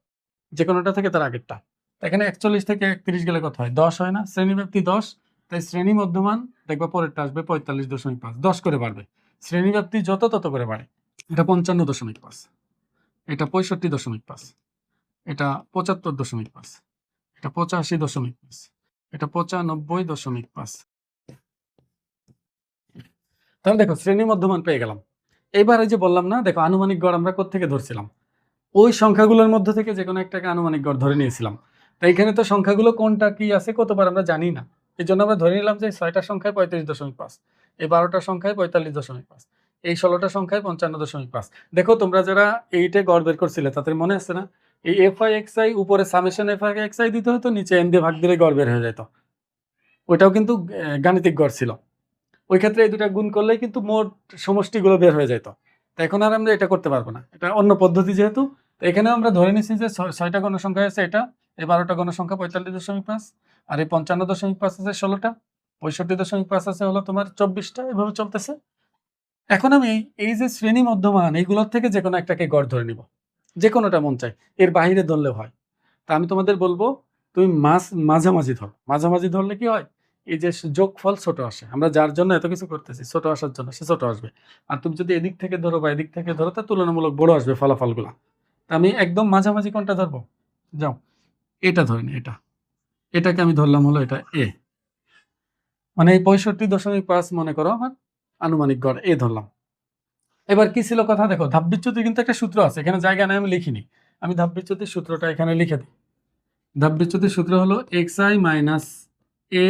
Speaker 1: যে কোনোটা থেকে তার আগেরটা। এখানে 41 থেকে 31 গেলে কত হয়? 10 হয় না? শ্রেণীব্যাপ্তি 10, তাই শ্রেণী মধ্যমান দেখবা পরেরটা আসবে 45.5, 10 করে বাড়বে। শ্রেণীব্যাপ্তি যত তত করে বাড়ে। এটা 55.5, এটা 65.5, এটা 75.5, এটা 85.5, এটা 95.5। তাহলে দেখো শ্রেণী মধ্যমান পেয়ে গেলাম। এবার এই যে বললাম না, দেখো আনুমানিক গড় আমরা কোত্থেকে ধরছিলাম? ওই সংখ্যাগুলোর মধ্যে থেকে যে কোনো একটাকে আনুমানিক গড় ধরে নিয়েছিলাম। তাই এখানে তো সংখ্যাগুলো কোনটা কি আছে কতবার আমরা জানি না, এই জন্য আমরা ধরে নিলাম যে 6টা সংখ্যায় 35.5, এই 12টা সংখ্যায় 45.5, এই 16টা সংখ্যায় 55.5। দেখো তোমরা যারা এইটে গড় বের করছিলে তাদের মনে আছে না, এই এফ আই এক্স আই উপরে summation f I x I দিতে হতো, নিচে এন দিয়ে ভাগ দিলে গড় বের হয়ে যেত। ওইটাও কিন্তু গাণিতিক গড় ছিল। ওই ক্ষেত্রে এই দুটা গুণ করলেই কিন্তু মোট সমষ্টিগুলো বের হয়ে যেত। তো এখন আর আমরা এটা করতে পারবো না, এটা অন্য পদ্ধতি যেহেতু। তো এখানে আমরা ধরে নিচ্ছি যে 6টা গণসংখ্যা আছে এটা, এই 12টা গণসংখ্যা 45.5, আর এই 55.5 আছে 16টা, 65.5 আছে হলো তোমার 24টা, এভাবে চলতেছে। এখন আমি এই যে শ্রেণী মধ্যমান এইগুলোর থেকে যে কোনো একটাকে গড় ধরে নিব, যে কোনোটা মন চাই, এর বাহিরে ধরলেও হয়। তা আমি তোমাদের বলবো তুমি মাঝামাঝি ধরো। মাঝামাঝি ধরলে কি হয়, এই যে যোগফল ছোট আসে, আমরা যার জন্য এত কিছু করতেছি ছোট আসার জন্য, সে ছোট আসবে। আর তুমি যদি এদিক থেকে ধরো বা এদিক থেকে ধরো তা তুলনামূলক বড় আসবে ফলাফলগুলা। তা আমি একদম মাঝামাঝি কোনটা ধরবো? যাও এটা ধরে নি, এটাকে আমি ধরলাম হলো এটা এ, মানে এই 65.5 মনে করো আমার আনুমানিক গড় এ ধরলাম। এবার কি ছিল কথা, দেখো ধাপ বিচ্যুতি কিন্তু একটা সূত্র আছে, এখানে জায়গা নেই আমি লিখিনি, আমি ধাপ বিচ্যুতির সূত্রটা এখানে লিখে দিই। ধাপ বিচ্যুতির সূত্র হলো x i minus a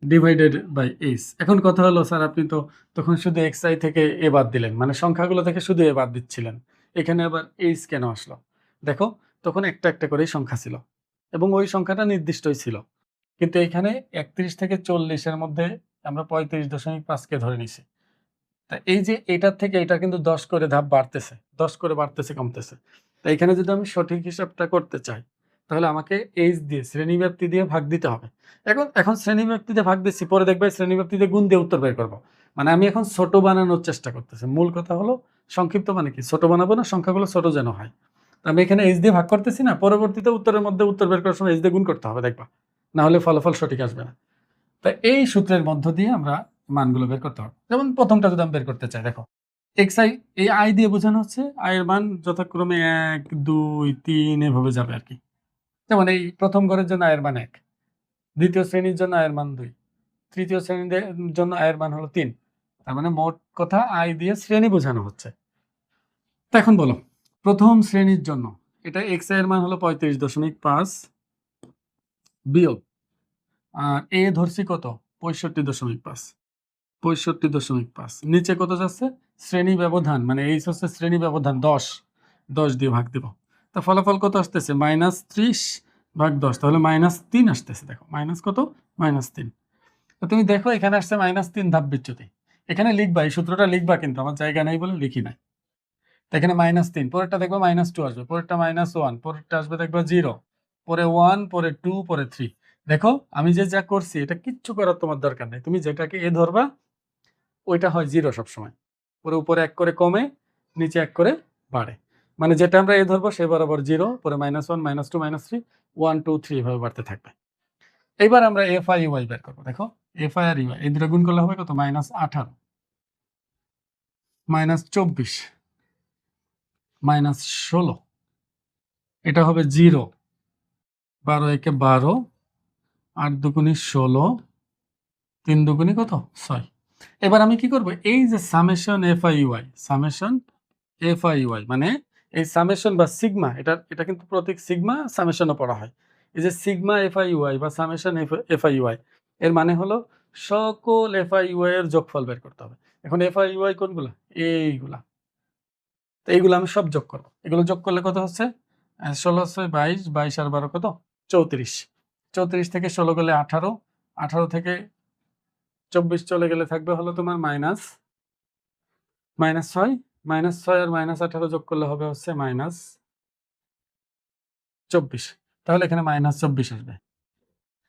Speaker 1: divided by h. এখন কথা হলো স্যার আপনি তো তখন শুধু এক্স আই থেকে এ বাদ দিলেন, মানে সংখ্যাগুলো থেকে শুধু এ বাদ দিচ্ছিলেন, এখানে আবার এইচ কেন আসলো? দেখো তখন একটা একটা করেই সংখ্যা ছিল এবং ওই সংখ্যাটা নির্দিষ্টই ছিল, কিন্তু এখানে 31 থেকে 40-এর মধ্যে আমরা 35.5কে ধরে নিছি। তা এই যে এটার থেকে এটা কিন্তু 10 করে ধাপ বাড়তেছে, 10 করে বাড়তেছে কমতেছে। তাই এখানে যদি আমি সঠিক হিসাবটা করতে চাই তাহলে আমাকে এইচ দিয়ে শ্রেণীব্যাপ্তি দিয়ে ভাগ দিতে হবে। এখন শ্রেণীব্যাপ্তিতে ভাগ দিচ্ছি, পরে দেখবে শ্রেণীব্যাপ্তিতে গুণ দিয়ে উত্তর বের করব। মানে আমি এখন ছোট বানানোর চেষ্টা করতেছি। মূল কথা হলো সংক্ষিপ্ত মানে কি, ছোট বানাবো না, সংখ্যাগুলো ছোট যেন হয়। তো আমি এখানে এইচ দিয়ে ভাগ করতেছি না, পরবর্তীতে উত্তরের মধ্যে উত্তর বের করার সময় এইচ দিয়ে গুণ করতে হবে, দেখবা, না হলে ফলাফল সঠিক আসবে না। তাই এই সূত্রের মধ্য দিয়ে আমরা মানগুলো বের করতে হবে। যেমন প্রথমটা যদি আমি বের করতে চাই, দেখো এক্স আই, এই আই দিয়ে বোঝানো হচ্ছে আয়ের মান যথাক্রমে 1 2 3 এভাবে যাবে আর কি। যেমন এই প্রথম ঘরের জন্য আয়ের মান 1, দ্বিতীয় শ্রেণীর জন্য আয়ের মান 2, তৃতীয় শ্রেণীর জন্য আয়ের মান হলো 3। তার মানে মোট কথা আই দিয়ে শ্রেণী বোঝানো হচ্ছে। তো এখন বলো প্রথম শ্রেণীর জন্য এটা এক্স আই এর মান হলো 35.5 বিয়োগ, আর এ ধরছি কত 65.5, 65.5 নিচে কত যাচ্ছে শ্রেণী ব্যবধান, মানে এইচ হচ্ছে শ্রেণী ব্যবধান 10 দিয়ে ভাগ দিব। তা ফলাফল কত আসতেছে -30/10, তাহলে -3 আসতেছে। দেখো মাইনাস কত, -3। তো তুমি দেখো এখানে আসছে -3 ধাপ বিচ্যুতি। এখানে লিখবা, এই সূত্রটা লিখবা, কিন্তু আমার জায়গা নেই বলে লিখি নাই। তো এখানে -3, পরেরটা দেখবা -2 আসবে, পরেরটা -1, পরেরটা আসবে দেখবা 0, পরে 1, পরে 2, পরে 3। দেখো আমি যে যা করছি এটা কিচ্ছু করার তোমার দরকার নেই, তুমি যেটাকে এ ধরবা ওইটা হয় 0 সবসময়, পরে উপরে 1 করে কমে, নিচে 1 করে বাড়ে। মানে যেটা আমরা এ ধরবো সে বরাবর 0, পরে -1, -2, -3, 1 2 3 এভাবে বাড়তে থাকবে। এইবার আমরা এফ আই ইউ আই বের করবো। দেখো এফ আই আর ইউ আই এই দুটো গুণ করলে হবে কত, -18, -24, -16, এটা হবে 0, 12 একে 12, 8 দুগুণী 16, 3 দুগুণী কত 6। এবার আমি কি করব, এই যে summation f i u I, summation f i u I মানে এই সামেশন বা সিগমা, এটা কিন্তু প্রতীক সিগমা, সামেশনও পড়া হয়। এই যে sigma f i u i বা summation f i u i এর মানে হলো সকল এফ আই ইউ আই এর যোগফল বের করতে হবে। এখন এফ আই ইউ আই কোনগুলো, এইগুলা। তো এইগুলো আমি সব যোগ করব। এগুলো যোগ করলে কত হচ্ছে 16 6 22, 22 আর 12 কত 34, 34 থেকে 16 গেলে 18, 18 থেকে 24 চলে গেলে থাকবে হলো তোমার -6, -6 আর -18 যোগ করলে হবে হচ্ছে -24, তাহলে এখানে -24 আসবে,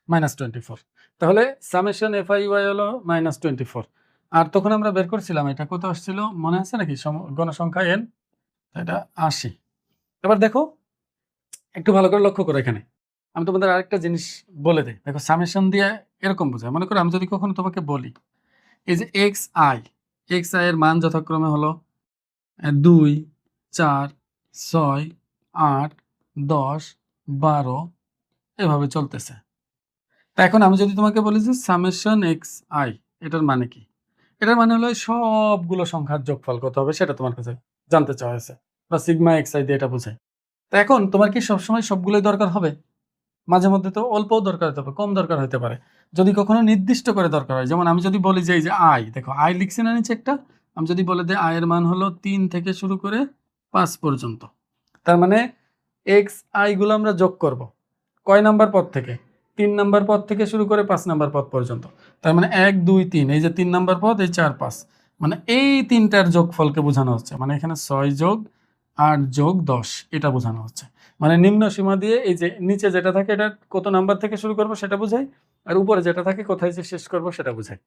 Speaker 1: -24। তাহলে সামেশন এফ আই ওয়াই হলো -24। আর তখন আমরা বের করছিলাম এটা কত আসছিল মনে আছে নাকি, গণসংখ্যা n, এটা 80। এবার দেখো একটু ভালো করে লক্ষ্য করো, এখানে আমি তোমাদের আরেকটা জিনিস বলে দিই। দেখো সামেশন দিয়ে এরকম বোঝায়, মনে করো আমি যদি কখনো তোমাকে বলি এই যে এক্স আই এর মান যথাক্রমে হলো 2 4 6 8 10 12 এভাবে চলতেছে। তা এখন আমি যদি তোমাকে বলি যে সামেশন এক্স আই, এটার মানে কি, এটার মানে হলো সবগুলো সংখ্যার যোগফল কত হবে সেটা তোমার কাছে জানতে চাওয়া হয়েছে, বা সিগমা এক্স আই দিয়ে এটা বোঝায়। তা এখন তোমার কি সবসময় সবগুলোই দরকার হবে, মাঝে মধ্যে তো অল্পও দরকার হতে পারে, কম দরকার হতে পারে। যদি কখনো নির্দিষ্ট করে দরকার হয়, যেমন আমি যদি বলি যে এই যে আই, দেখো আই লিখছি না নিচে একটা, আমি যদি বলে দিই আয়ের মান হলো 3 থেকে শুরু করে 5 পর্যন্ত, তার মানে এক্স আই গুলো আমরা যোগ করব কয় নাম্বার পদ থেকে, 3 নাম্বার পদ থেকে শুরু করে 5 নাম্বার পদ পর্যন্ত। তার মানে 1 2 3, এই যে 3 নাম্বার পদ, এই 4 5, মানে এই তিনটার যোগফলকে বোঝানো হচ্ছে। মানে এখানে 6 যোগ 8 যোগ 10 এটা বোঝানো হচ্ছে। মানে নিম্ন সীমা দিয়ে এই যে নিচে যেটা থাকে এটা কত নাম্বার থেকে শুরু করব সেটা বোঝায়, আর উপরে যেটা থাকে কোথায় যে শেষ করব সেটা বোঝায়।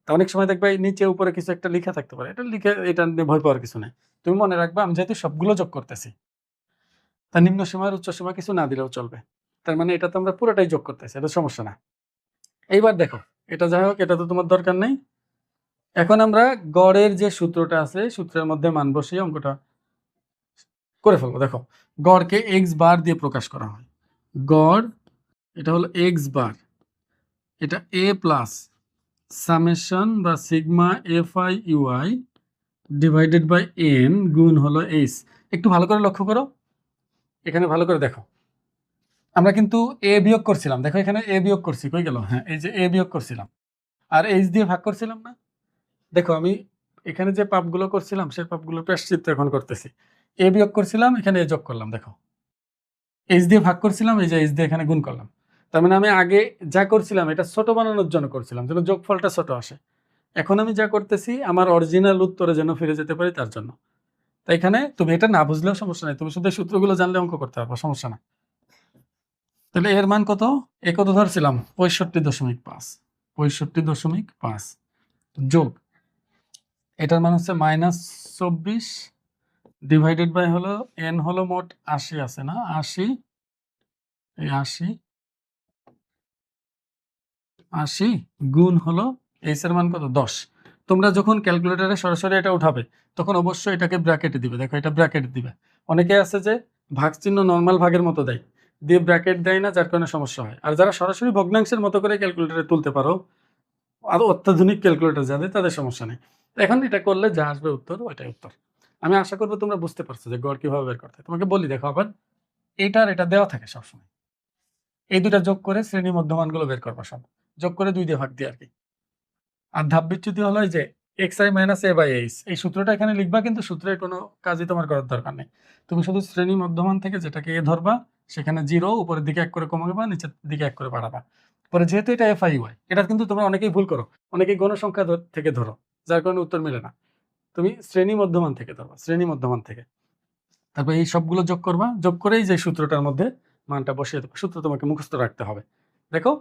Speaker 1: তা অনেক সময় দেখবে এই নিচে উপরে কিছু একটা লেখা থাকতে পারে, এটা লিখে এটা নিয়ে ভয় পাওয়ার কিছু নেই। তুমি মনে রাখবে আমি যেহেতু সবগুলো যোগ করতেছি, তা নিম্ন সীমা আর উচ্চ সীমা কিছু না দিলেও চলবে। তার মানে এটা তো আমরা পুরোটাই যোগ করতেছি, এটা সমস্যা না। এইবার দেখো এটা যাই হোক, এটা তো তোমার দরকার নেই। এখন আমরা গড়ের যে সূত্রটা আছে সূত্রের মধ্যে মান বসিয়ে অঙ্কটা করে ফেলবো। দেখো গড়কে এক্স বার দিয়ে প্রকাশ করা হয়। গড় এটা হলো এক্স বার, এটা এ প্লাস সামেশন বা sigma f i u i divided by n গুণ হলো এইচ। একটু ভালো করে লক্ষ্য করো, এখানে ভালো করে দেখো, আমরা কিন্তু এ বিয়োগ করছিলাম, দেখো এখানে এ বিয়োগ করছি, কই গেল, হ্যাঁ এই যে এ বিয়োগ করছিলাম আর এইচ দিয়ে ভাগ করছিলাম না। দেখো আমি এখানে যে পাপগুলো করছিলাম সেই পাপগুলো প্রায়শ্চিত্ত এখন করতেছি। এ বিয়োগ করছিলাম, এখানে এ যোগ করলাম, দেখো এইচ দিয়ে ভাগ করছিলাম, এই যে এইচ দিয়ে এখানে গুণ করলাম। তার মানে আমি আগে যা করছিলাম এটা ছোট বানানোর জন্য করছিলাম, যেন যোগফলটা ছোট আসে। এখন আমি যা করতেছি আমার অরিজিনাল উত্তরে যেন ফিরে যেতে পারি তার জন্য। তো এখানে তুমি এটা না বুঝলেও সমস্যা নেই, তুমি শুধু এই সূত্রগুলো জানলে অঙ্ক করতে পারবে, সমস্যা না। তাহলে এর মান কত? এ কত ধরছিলাম? 65.5, 65.5 যোগ এটার মান হচ্ছে -24 ডিভাইডেড বাই হলো n হলো মোট 80 আছে না, 80, এই 80 গুণ হলো এইচ এর মান কত? 10। তোমরা যখন ক্যালকুলেটরে সরাসরি এটা উঠাবে তখন অবশ্যই এটাকে ব্র্যাকেটে দিবে। দেখো এটা ব্র্যাকেট দিবে। অনেকে আছে যে ভাগ চিহ্ন নরমাল ভাগের মতো দেয়, দিয়ে ব্র্যাকেট দেয় না, যার কারণে সমস্যা হয়। আর যারা সরাসরি ভগ্নাংশের মতো করে ক্যালকুলেটরে তুলতে পারো, আর অত্যাধুনিক ক্যালকুলেটর যাদের, তাদের সমস্যা নেই। এখন এটা করলে যা আসবে উত্তর, ওইটাই উত্তর। আমি আশা করবো তোমরা বুঝতে পারছো যে গড় কিভাবে বের করতে হয়। তোমাকে বলি, দেখো আবার এইটার এটা দেওয়া থাকে সবসময়, এই দুটা যোগ করে শ্রেণী মধ্যমানগুলো বের করবা, সব যোগ করে 2 দিয়ে ভাগ দিয়ে আর কি। আর ধাপ বিচ্যুতি হলো এই যে xi minus a by h, এই সূত্রটা এখানে লিখবা, কিন্তু সূত্রের কোনো কাজই তোমার করার দরকার নেই। তুমি শুধু শ্রেণী মধ্যমান থেকে যেটাকে a ধরবা, সেখানে 0 উপরের দিকে 1 করে কমাবা, নিচের দিকে 1 করে বাড়াবা। পরে যেহেতু এটা fi এটা কিন্তু তোমরা অনেকেই ভুল করো, অনেকেই গণসংখ্যা থেকে ধরো, যার কারণে উত্তর মেলে না। তুমি শ্রেণী মধ্যমান থেকে ধরবা, শ্রেণী মধ্যমান থেকে। তারপর এই সবগুলো যোগ করবা, যোগ করেই যে সূত্রটার মধ্যে মানটা বসিয়ে দেবো। সূত্র তোমাকে মুখস্থ রাখতে হবে। দেখো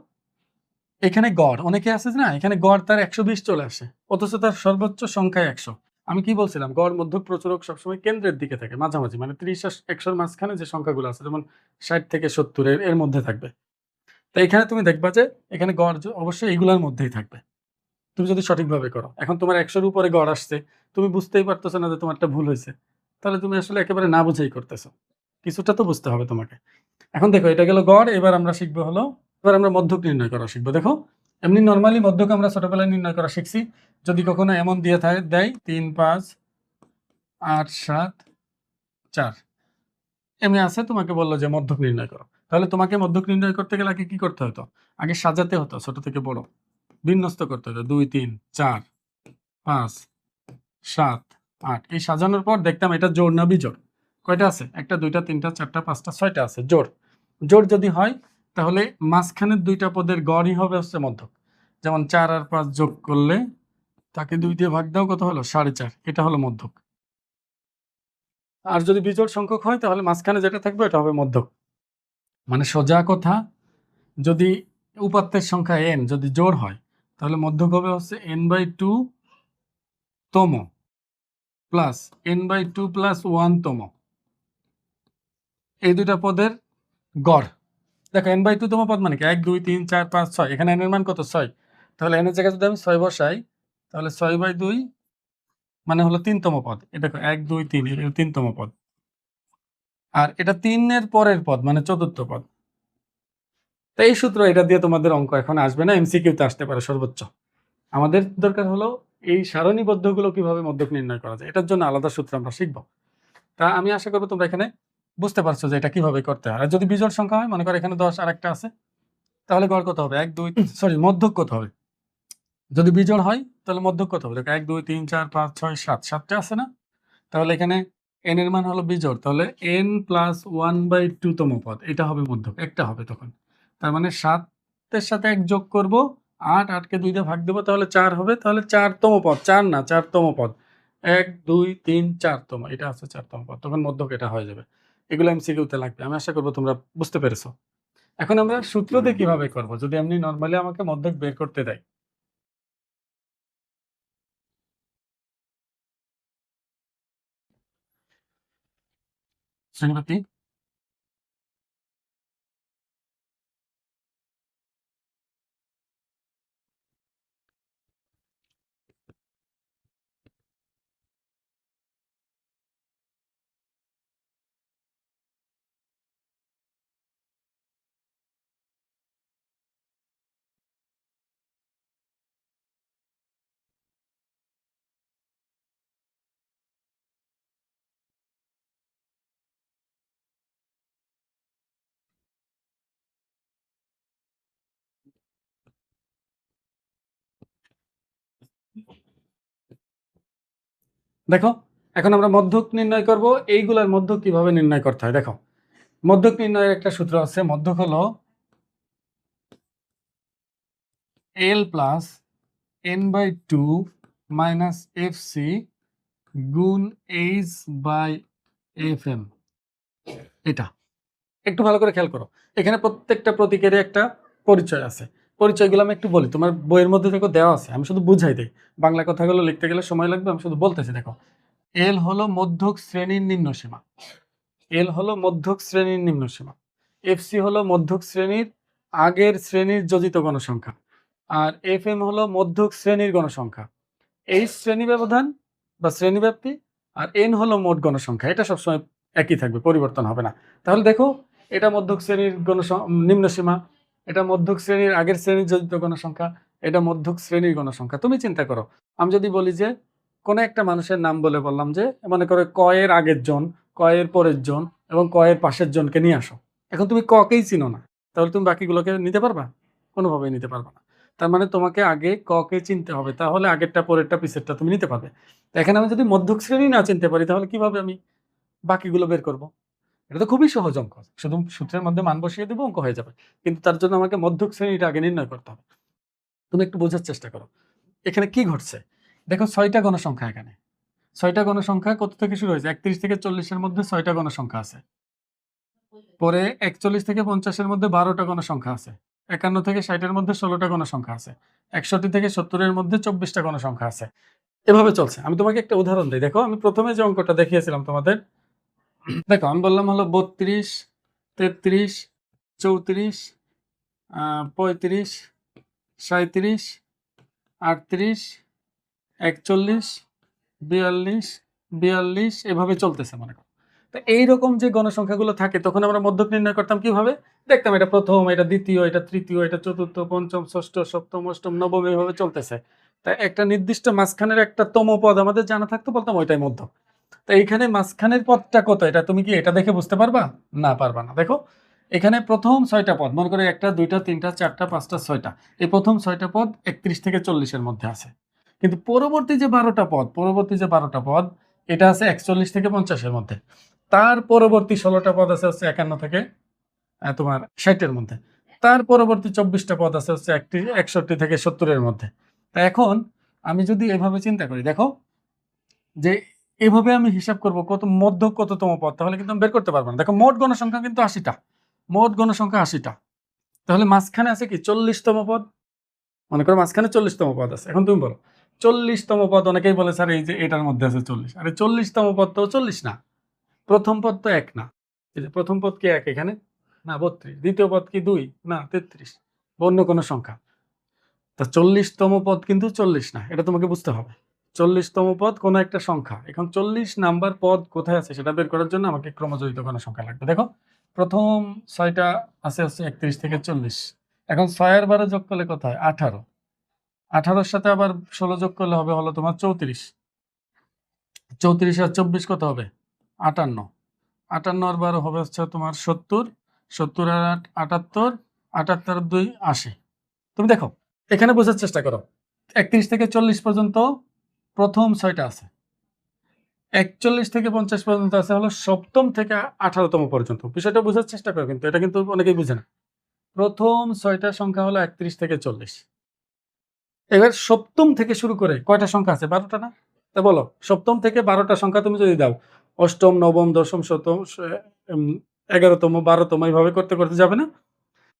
Speaker 1: এখানে গড়, অনেকে আছে না, এখানে গড় তার 120 চলে আসে, অথচ তার সর্বোচ্চ সংখ্যা 100। আমি কি বলছিলাম, গড় মধ্যক প্রচুরক সবসময় কেন্দ্রের দিকে থাকে, মাঝামাঝি, মানে 30 আর 100-র মাঝখানে যে সংখ্যাগুলো আছে, যেমন 60 থেকে 70 এর মধ্যে থাকবে। তো এখানে তুমি দেখবা যে এখানে গড় অবশ্যই এইগুলোর মধ্যেই থাকবে, তুমি যদি সঠিকভাবে করো। এখন তোমার 100-র উপরে গড় আসছে, তুমি বুঝতেই পারতেছো না যে তোমারটা ভুল হয়েছে, তাহলে তুমি আসলে একেবারে না বুঝেই করতেছো। কিছুটা তো বুঝতে হবে তোমাকে। এখন দেখো এটা গেল গড়, এবার আমরা শিখবো হলো, এবার আমরা মধ্যক নির্ণয় করা শিখবো। দেখো এমনি নরমালি মধ্যক আমরা ছোটবেলায় নির্ণয় করা শিখছি, যদি কখনো এমন দিয়ে দেয় 3, 5, 8, 7, 4 এমনি আছে, তোমাকে বললো যে মধ্যক নির্ণয় করো, তাহলে তোমাকে মধ্যক নির্ণয় করতে গেলে আগে কি করতে হতো? আগে সাজাতে হতো, ছোট থেকে বড় বিন্যস্ত করতে হতো, 2, 3, 4, 5, 7, 8, এই সাজানোর পর দেখতাম এটা জোড় না বিজোড়, কয়টা আছে, 1, 2, 3, 4, 5, 6টা আছে, জোড়। জোড় যদি হয় তাহলে মাঝখানের 2টা পদের গড়ই হবে হচ্ছে মধ্যক। যেমন 4 আর 5 যোগ করলে তাকে 2 দিয়ে ভাগ দাও, কত হলো? 4.5, এটা হলো মধ্যক। আর যদি বিজোড় সংখ্যক হয় তাহলে মাঝখানে যেটা থাকবে এটা হবে মধ্যক। মানে সোজা কথা, যদি উপাত্তের সংখ্যা n যদি জোড় হয় তাহলে মধ্যক হবে হচ্ছে n/2 তম প্লাস n/2 প্লাস 1 তম, এই 2টা পদের গড়। দেখো n/2 তম পদ মানে কি? 1, 2, 3, 4, 5, 6, এখানে n এর মান কত? 6। তাহলে n এর জায়গায় যদি আমি 6 বসাই, তাহলে 6/2 মানে হলো 3তম পদ। এটা দেখো 1, 2, 3, এটা 3তম পদ। আর এটা 3 এর পরের পদ মানে 4র্থ পদ। তো এই সূত্র, এটা দিয়ে তোমাদের অঙ্ক এখন আসবে না, এমসিকিউতে আসতে পারে সর্বোচ্চ। আমাদের দরকার হলো এই সারণীবদ্ধগুলো কিভাবে মধ্যক নির্ণয় করা যায়, এটার জন্য আলাদা সূত্র আমরা শিখব। তা আমি আশা করবো তোমরা এখানে বুঝতে পারছো যে এটা কিভাবে করতে হয়। আর যদি বিজোড় সংখ্যা হয়, মনে করো এখানে 10 আর একটা আছে, তাহলে গড় কত হবে? 1, 2, সরি মধ্যক কত হবে? যদি বিজোড় হয় তাহলে মধ্যক কত হবে? দেখো 1, 2, 3, 4, 5, 6, 7, 7টা আছে না? তাহলে এখানে n এর মান হলো বিজোড়, তাহলে n প্লাস 1/2 তম পদ, এটা হবে মধ্যক, একটা হবে তখন। তার মানে 7-এর সাথে 1 যোগ করব, 8, 8কে 2 দিয়ে ভাগ দেবো, তাহলে 4 হবে, তাহলে 4তম পদ, 4 না 4তম পদ, 1, 2, 3, 4তম, এটা আছে 4তম পদ, তখন মধ্যক এটা হয়ে যাবে। এগুলো এমসিকিউতে লাগবে, আমি আশা করবো তোমরা বুঝতে পেরেছো। এখন আমরা সূত্র দিয়ে কিভাবে করব, যদি এমনি নরমালি আমাকে মধ্যক বের করতে দেয়। শ্রেণীপতি, দেখো এখন আমরা মধ্যক নির্ণয় করব, এইগুলার মধ্যক কিভাবে নির্ণয় করতে হয়। দেখো মধ্যক নির্ণয়ের একটা সূত্র আছে, মধ্যক হলো L plus n/2 minus fc গুণ এইচ বাই এফ এম, এটা একটু ভালো করে খেয়াল করো। এখানে প্রত্যেকটা প্রতীকেরই একটা পরিচয় আছে। পরিচয়গুলো আমি একটু বলি, তোমার বইয়ের মধ্যে দেখো দেওয়া আছে, আমি শুধু বুঝাই দিই। বাংলা কথাগুলো লিখতে গেলে সময় লাগবে, আমি শুধু বলতেছি। দেখো, এল হলো মধ্যক শ্রেণীর নিম্ন সীমা, এল হলো মধ্যক শ্রেণীর নিম্ন সীমা, এফসি হলো মধ্যক শ্রেণীর আগের শ্রেণীর যোজিত গণসংখ্যা, আর এফ এম হলো মধ্যক শ্রেণীর গণসংখ্যা, এইচ শ্রেণী ব্যবধান বা শ্রেণীব্যাপ্তি, আর এন হলো মোট গণসংখ্যা। এটা সবসময় একই থাকবে, পরিবর্তন হবে না। তাহলে দেখো, এটা মধ্যক শ্রেণীর নিম্ন সীমা, এটা মধ্যক শ্রেণীর আগের শ্রেণীর যোজিত গণসংখ্যা, এটা মধ্যক শ্রেণীর গণসংখ্যা। তুমি চিন্তা করো, আমি যদি বলি যে কোনো একটা মানুষের নাম বলে বললাম যে মনে করো ক এর আগের জন, ক এর পরের জন এবং ক এর পাশের জনকে নিয়ে আসো। এখন তুমি ককেই চিনো না, তাহলে তুমি বাকিগুলোকে নিতে পারবা? কোনোভাবেই নিতে পারবা না। তার মানে তোমাকে আগে ককে চিনতে হবে, তাহলে আগেরটা পরেরটা পিছেরটা তুমি নিতে পারবে। তো এখানে আমি যদি মধ্যক শ্রেণী না চিনতে পারি, তাহলে কিভাবে আমি বাকিগুলো বের করব? এটা তো খুবই সহজ অঙ্ক, শুধু সূত্রের মধ্যে মান বসিয়ে দেবো, অঙ্ক হয়ে যাবে। কিন্তু তার জন্য আমাকে মধ্যক শ্রেণীটা আগে নির্ণয় করতে হবে। তুমি একটু বোঝার চেষ্টা করো এখানে কি ঘটছে। দেখো, 6টা গণসংখ্যা, এখানে 6টা গণসংখ্যা কত থেকে শুরু হয়েছে? 31 থেকে 40-এর মধ্যে 6টা গণসংখ্যা আছে। পরে 41 থেকে 50-এর মধ্যে 12টা গণসংখ্যা আছে। 51 থেকে 60-এর মধ্যে 16টা গণসংখ্যা আছে। 61 থেকে 70-এর মধ্যে 24টা গণসংখ্যা আছে। এভাবে চলছে। আমি তোমাকে একটা উদাহরণ দিই। দেখো, আমি প্রথমে যে অঙ্কটা দেখিয়েছিলাম তোমাদের, দেখো আমি বললাম হলো 32, 33, 34, 35, 37, 38, 41, 42, 42, এভাবে চলতেছে মনে করো। তো এইরকম যে গণসংখ্যাগুলো থাকে, তখন আমরা মধ্যক নির্ণয় করতাম কিভাবে? দেখতাম এটা প্রথম, এটা দ্বিতীয়, এটা তৃতীয়, এটা চতুর্থ, পঞ্চম, ষষ্ঠ, সপ্তম, অষ্টম, নবম, এভাবে চলতেছে। তাই একটা নির্দিষ্ট মাঝখানের একটা তম পদ আমাদের জানা থাকতো, বলতাম ওইটাই মধ্যক। তো এইখানে মাঝখানের পদটা কত, এটা তুমি কি এটা দেখে বুঝতে পারবা? না, পারবা না। দেখো, এখানে প্রথম 6টা পদ, মনে করো 1টা 2টা 3টা 4টা 5টা 6টা, এই প্রথম 6টা পদ 31 থেকে 40-এর মধ্যে আছে। কিন্তু পরবর্তী যে 12টা পদ, এটা আছে 41 থেকে 50-এর মধ্যে। তার পরবর্তী 16টা পদ আছে হচ্ছে 51 থেকে তোমার 60-এর মধ্যে। তার পরবর্তী 24টা পদ আছে হচ্ছে 61 থেকে 70-এর মধ্যে। তা এখন আমি যদি এভাবে চিন্তা করি, দেখো যে এভাবে আমি হিসাব করব কত মধ্যক কততম পদ, তাহলে কিন্তু আমি বের করতে পারবো না। দেখো, মোট গণসংখ্যা কিন্তু 80টা, মোট গণসংখ্যা 80টা। তাহলে মাঝখানে আছে কি 40তম পদ, মনে করো মাঝখানে 40তম পদ আছে। এখন তুমি বলো 40তম পদ, অনেকেই বলে স্যার এই যে এটার মধ্যে আছে 40, আরে 40তম পদ তো 40 না, প্রথম পদ তো 1 না। এই যে প্রথম পদ কি 1 এখানে? না, 32। দ্বিতীয় পদ কি 2? না, 33। অন্য কোনো সংখ্যা। তা 40তম পদ কিন্তু 40 না, এটা তোমাকে বুঝতে হবে। 40তম পদ কোনো একটা সংখ্যা। এখন 40 নাম্বার পদ কোথায় আছে সেটা বের করার জন্য আমাকে ক্রমযোজিত কোনো সংখ্যা লাগবে। দেখো, প্রথম 6টা আছে হচ্ছে 31 থেকে 40। এখন 6 আর 12 যোগ করলে কত হয়? 18। 18-এর সাথে আবার 16 যোগ করলে হবে হলো তোমার 34। 34 আর 24 কত হবে? 58। 58 আর 12 হবে হচ্ছে তোমার 70। 70 আর 8 78। 78 আর 2 80। তুমি দেখো, এখানে বোঝার চেষ্টা করো। 31 থেকে 40 পর্যন্ত প্রথম 6টা আছে। 41 থেকে 50 পর্যন্ত আছে হলো সপ্তম থেকে 18তম পর্যন্ত। বিষয়টা বোঝার চেষ্টা করো, কিন্তু এটা কিন্তু অনেকেই বুঝে না। প্রথম 6টা সংখ্যা হলো 31 থেকে 40। এবার সপ্তম থেকে শুরু করে কয়টা সংখ্যা আছে? 12টা না? তা বলো, সপ্তম থেকে 12টা সংখ্যা তুমি যদি দাও, অষ্টম, নবম, দশম, শতম, 11তম, 12তম, এইভাবে করতে করতে যাবে না?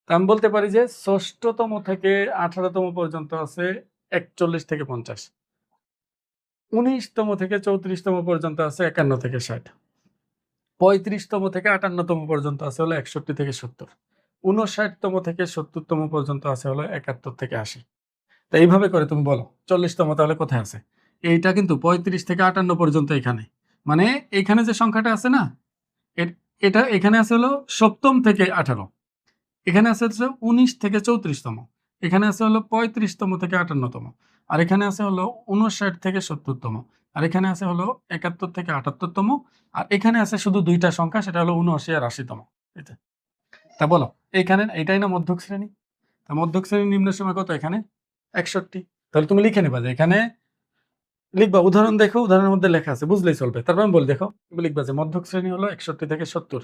Speaker 1: তা আমি বলতে পারি যে ষষ্ঠতম থেকে 18তম পর্যন্ত আছে 41 থেকে 50। 19তম থেকে 34তম পর্যন্ত আছে 51 থেকে 60। 35তম থেকে 58তম পর্যন্ত আছে হলো 61 থেকে 70। 59তম থেকে 70তম পর্যন্ত আছে হলো 71 থেকে 80। তো এইভাবে করে তুমি বলো 40তম তাহলে কোথায় আছে? এইটা কিন্তু 35 থেকে 58 পর্যন্ত এখানে। মানে এখানে যে সংখ্যাটা আছে না, এটা এখানে আছে হলো সপ্তম থেকে 18। এখানে আছে হচ্ছে 19 থেকে 34তম। এখানে আছে হলো 35তম থেকে 58তম। আর এখানে আছে হলো 59 থেকে 70তম। আর এখানে আছে হলো 71 থেকে 78তম। আর এখানে আছে শুধু 2টা সংখ্যা, সেটা হলো 79 আর 80তম। এটা। তা বলো, এইখানে এটাই না মধ্যক শ্রেণী? তা মধ্যক শ্রেণীর নিম্ন সীমা কত এখানে? 61। তাহলে তুমি লিখে নেবা যে এখানে লিখবা, উদাহরণ দেখো, উদাহরণের মধ্যে লেখা আছে, বুঝলেই চলবে। তারপর আমি বলি, দেখো তুমি লিখবা যে মধ্যক শ্রেণী হলো 61 থেকে 70।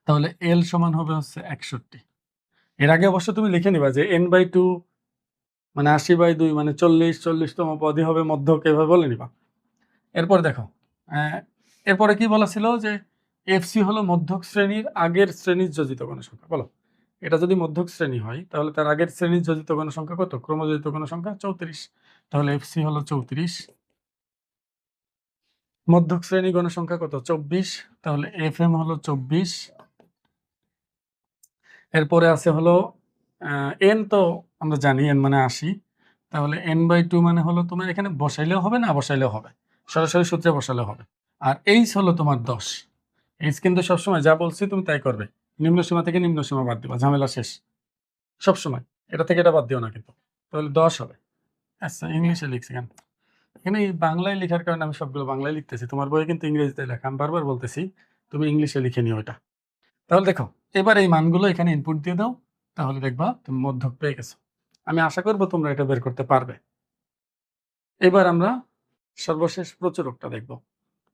Speaker 1: তাহলে এল সমান হবে হচ্ছে 61। এর আগে অবশ্য তুমি লিখে নিবা যে n/2 মানে 80/2 মানে 40, 40তম পদই হবে মধ্যক, এভাবে বলে নিবা। এরপর দেখো, এরপরে কি বলা ছিল যে এফসি হলো মধ্যক শ্রেণীর আগের শ্রেণীর যোজিত গণসংখ্যা। বলো, এটা যদি মধ্যক শ্রেণী হয় তাহলে তার আগের শ্রেণীর যোজিত গণসংখ্যা কত? ক্রমযোজিত গণসংখ্যা 34। তাহলে এফসি হলো 34। মধ্যক শ্রেণী গণসংখ্যা কত? 24। তাহলে এফএম হলো 24। এরপরে আছে হলো এন, তো আমরা জানি এন মানে 80। তাহলে n/2 মানে হলো তোমার এখানে বসাইলেও হবে, না বসাইলেও হবে, সরাসরি সূত্রে বসালেও হবে। আর এইচ হলো তোমার 10। এইচ কিন্তু সবসময় যা বলছি তুমি তাই করবে, নিম্ন সীমা থেকে নিম্ন সীমা বাদ দিবা, ঝামেলা শেষ সবসময়। এটা থেকে এটা বাদ দিও না কিন্তু। তাহলে 10 হবে। আচ্ছা, ইংলিশে লিখছি কেন? এখানে এই বাংলায় লেখার কারণে আমি সবগুলো বাংলায় লিখতেছি, তোমার বইয়ে কিন্তু ইংরেজিতে লেখা। আমি বারবার বলতেছি তুমি ইংলিশে লিখে নিও এটা। তাহলে দেখো, এবার এই মানগুলো এখানে ইনপুট দিয়ে দাও, তাহলে দেখবা তুমি মধ্যক পেয়ে গেছো। আমি আশা করবো তোমরা এটা বের করতে পারবে। এবার আমরা সর্বশেষ প্রচুরকটা দেখব।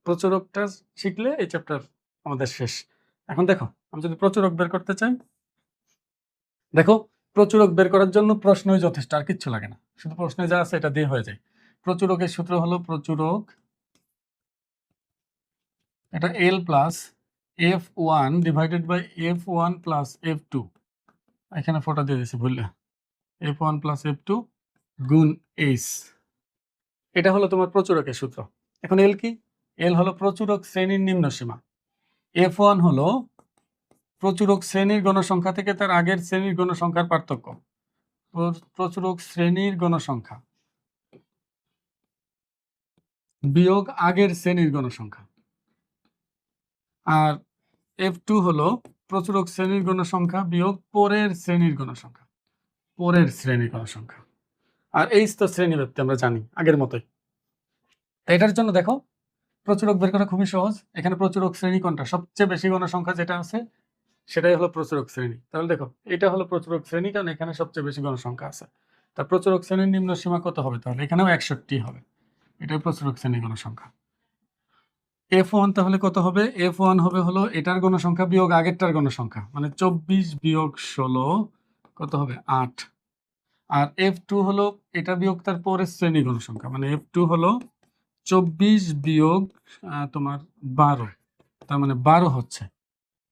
Speaker 1: প্রচুরকটা শিখলে এই চ্যাপ্টার আমাদের শেষ। এখন দেখো, আমি যদি প্রচুরক বের করতে চাই, দেখো প্রচুরক বের করার জন্য প্রশ্নই যথেষ্ট, আর কিচ্ছু লাগে না, শুধু প্রশ্নে যা আছে এটা দিয়ে হয়ে যায়। প্রচুরকের সূত্র হলো প্রচুরক, এটা l plus f1 divided by f1 plus f2, এখানে ফোটা দিয়ে দিয়েছি ভুললে, f1 প্লাস f2 গুণ এইচ। এটা হলো তোমার প্রচুরকের সূত্র। এখন এল কি? এল হলো প্রচুরক শ্রেণীর নিম্ন সীমা। f1 হলো প্রচুরক শ্রেণীর গণসংখ্যা থেকে তার আগের শ্রেণীর গণসংখ্যার পার্থক্য। প্রচুরক শ্রেণীর গণসংখ্যা বিয়োগ আগের শ্রেণীর গণসংখ্যা। আর f2 হলো প্রচুরক শ্রেণীর গণসংখ্যা বিয়োগ পরের শ্রেণীর গণসংখ্যা, পরের শ্রেণীর গণসংখ্যা। আর এইচ তো শ্রেণী ব্যক্তি আমরা জানি আগের মতোই। এটার জন্য দেখো প্রচুরক বের করা খুবই সহজ। এখানে প্রচুরক শ্রেণী কোনটা? সবচেয়ে বেশি গণসংখ্যা যেটা আছে সেটাই হলো প্রচুরক শ্রেণী। তাহলে দেখো, এটা হলো প্রচুরক শ্রেণী, কারণ এখানে সবচেয়ে বেশি গণসংখ্যা আছে। তার প্রচুরক শ্রেণীর নিম্ন সীমা কত হবে? তাহলে এখানেও 61 হবে। এটাই প্রচুরক শ্রেণীর গণসংখ্যা। f1 তাহলে কত হবে? f1 হবে হলো এটার গণসংখ্যা বিয়োগ আগেরটার গণসংখ্যা, মানে 24 বিয়োগ 16 কত হবে? 8। আর f2 হলো এটা বিয়োগ তার পরের শ্রেণী গণসংখ্যা, মানে f2 হলো 24 বিয়োগ তোমার 12, তার মানে 12 হচ্ছে।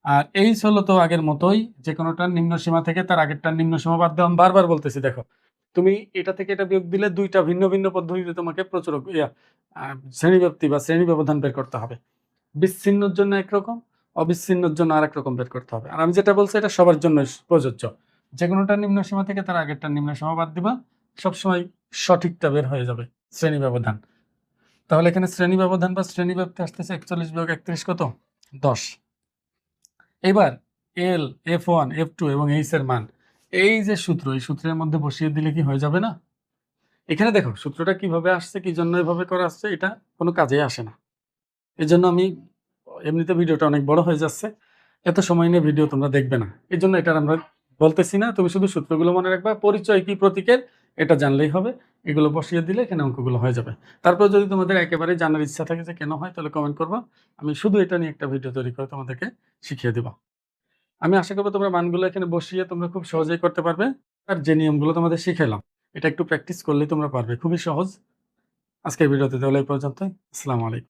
Speaker 1: আর এইচ হলো তো আগের মতোই, যে কোনোটার নিম্ন সীমা থেকে তার আগেরটার নিম্ন সীমা বাদ দেওয়া। আমি বারবার বলতেছি, দেখো তুমি এটা থেকে এটা বিয়োগ দিলে দুইটা ভিন্ন ভিন্ন পদ্ধতিতে তোমাকে প্রচুরক শ্রেণীব্যাপ্তি বা শ্রেণী ব্যবধান বের করতে হবে। বিচ্ছিন্নর জন্য একরকম, অবিচ্ছিন্নর জন্য আরেক রকম বের করতে হবে। আর আমি যেটা বলছি এটা সবার জন্য প্রযোজ্য। যে কোনোটার নিম্ন সীমা থেকে তার আগেরটার নিম্ন সীমা বাদ দিবা, সবসময় সঠিকটা বের হয়ে যাবে শ্রেণী ব্যবধান। তাহলে এখানে শ্রেণী ব্যবধান বা শ্রেণী ব্যাপ্তি আসতেছে 41 বিয়োগ 31 কত? 10। এবার এল, f1, f2 এবং এইচ এর মান, এই যে সূত্র, এই সূত্রের মধ্যে বসিয়ে দিলে কি হয়ে যাবে না? এখানে দেখো সূত্রটা কিভাবে আসছে, কি জন্য এভাবে করা আসছে, এটা কোনো কাজে আসে না। এই জন্য আমি এমনিতে ভিডিওটা অনেক বড় হয়ে যাচ্ছে, এত সময় নিয়ে ভিডিও তোমরা দেখবে না, এই জন্য এটা আমরা বলতেছি না। তুমি শুধু সূত্রগুলো মনে রাখবা, পরিচয় কি প্রতীকের এটা জানলেই হবে। এগুলো বসিয়ে দিলে এখানে অঙ্কগুলো হয়ে যাবে। তারপর যদি তোমাদের একেবারে জানার ইচ্ছা থাকে যে কেন হয়, তাহলে কমেন্ট করবা, আমি শুধু এটা নিয়ে একটা ভিডিও তৈরি করে তোমাদেরকে শিখিয়ে দেবো। আমি আশা করবো তোমরা মানগুলো এখানে বসিয়ে তোমরা খুব সহজেই করতে পারবে। আর যে নিয়মগুলো তোমাদের শিখাইলাম এটা একটু প্র্যাকটিস করলেই তোমরা পারবে, খুবই সহজ। আজকের ভিডিওতে তাহলে এই পর্যন্তই। আসসালামু আলাইকুম।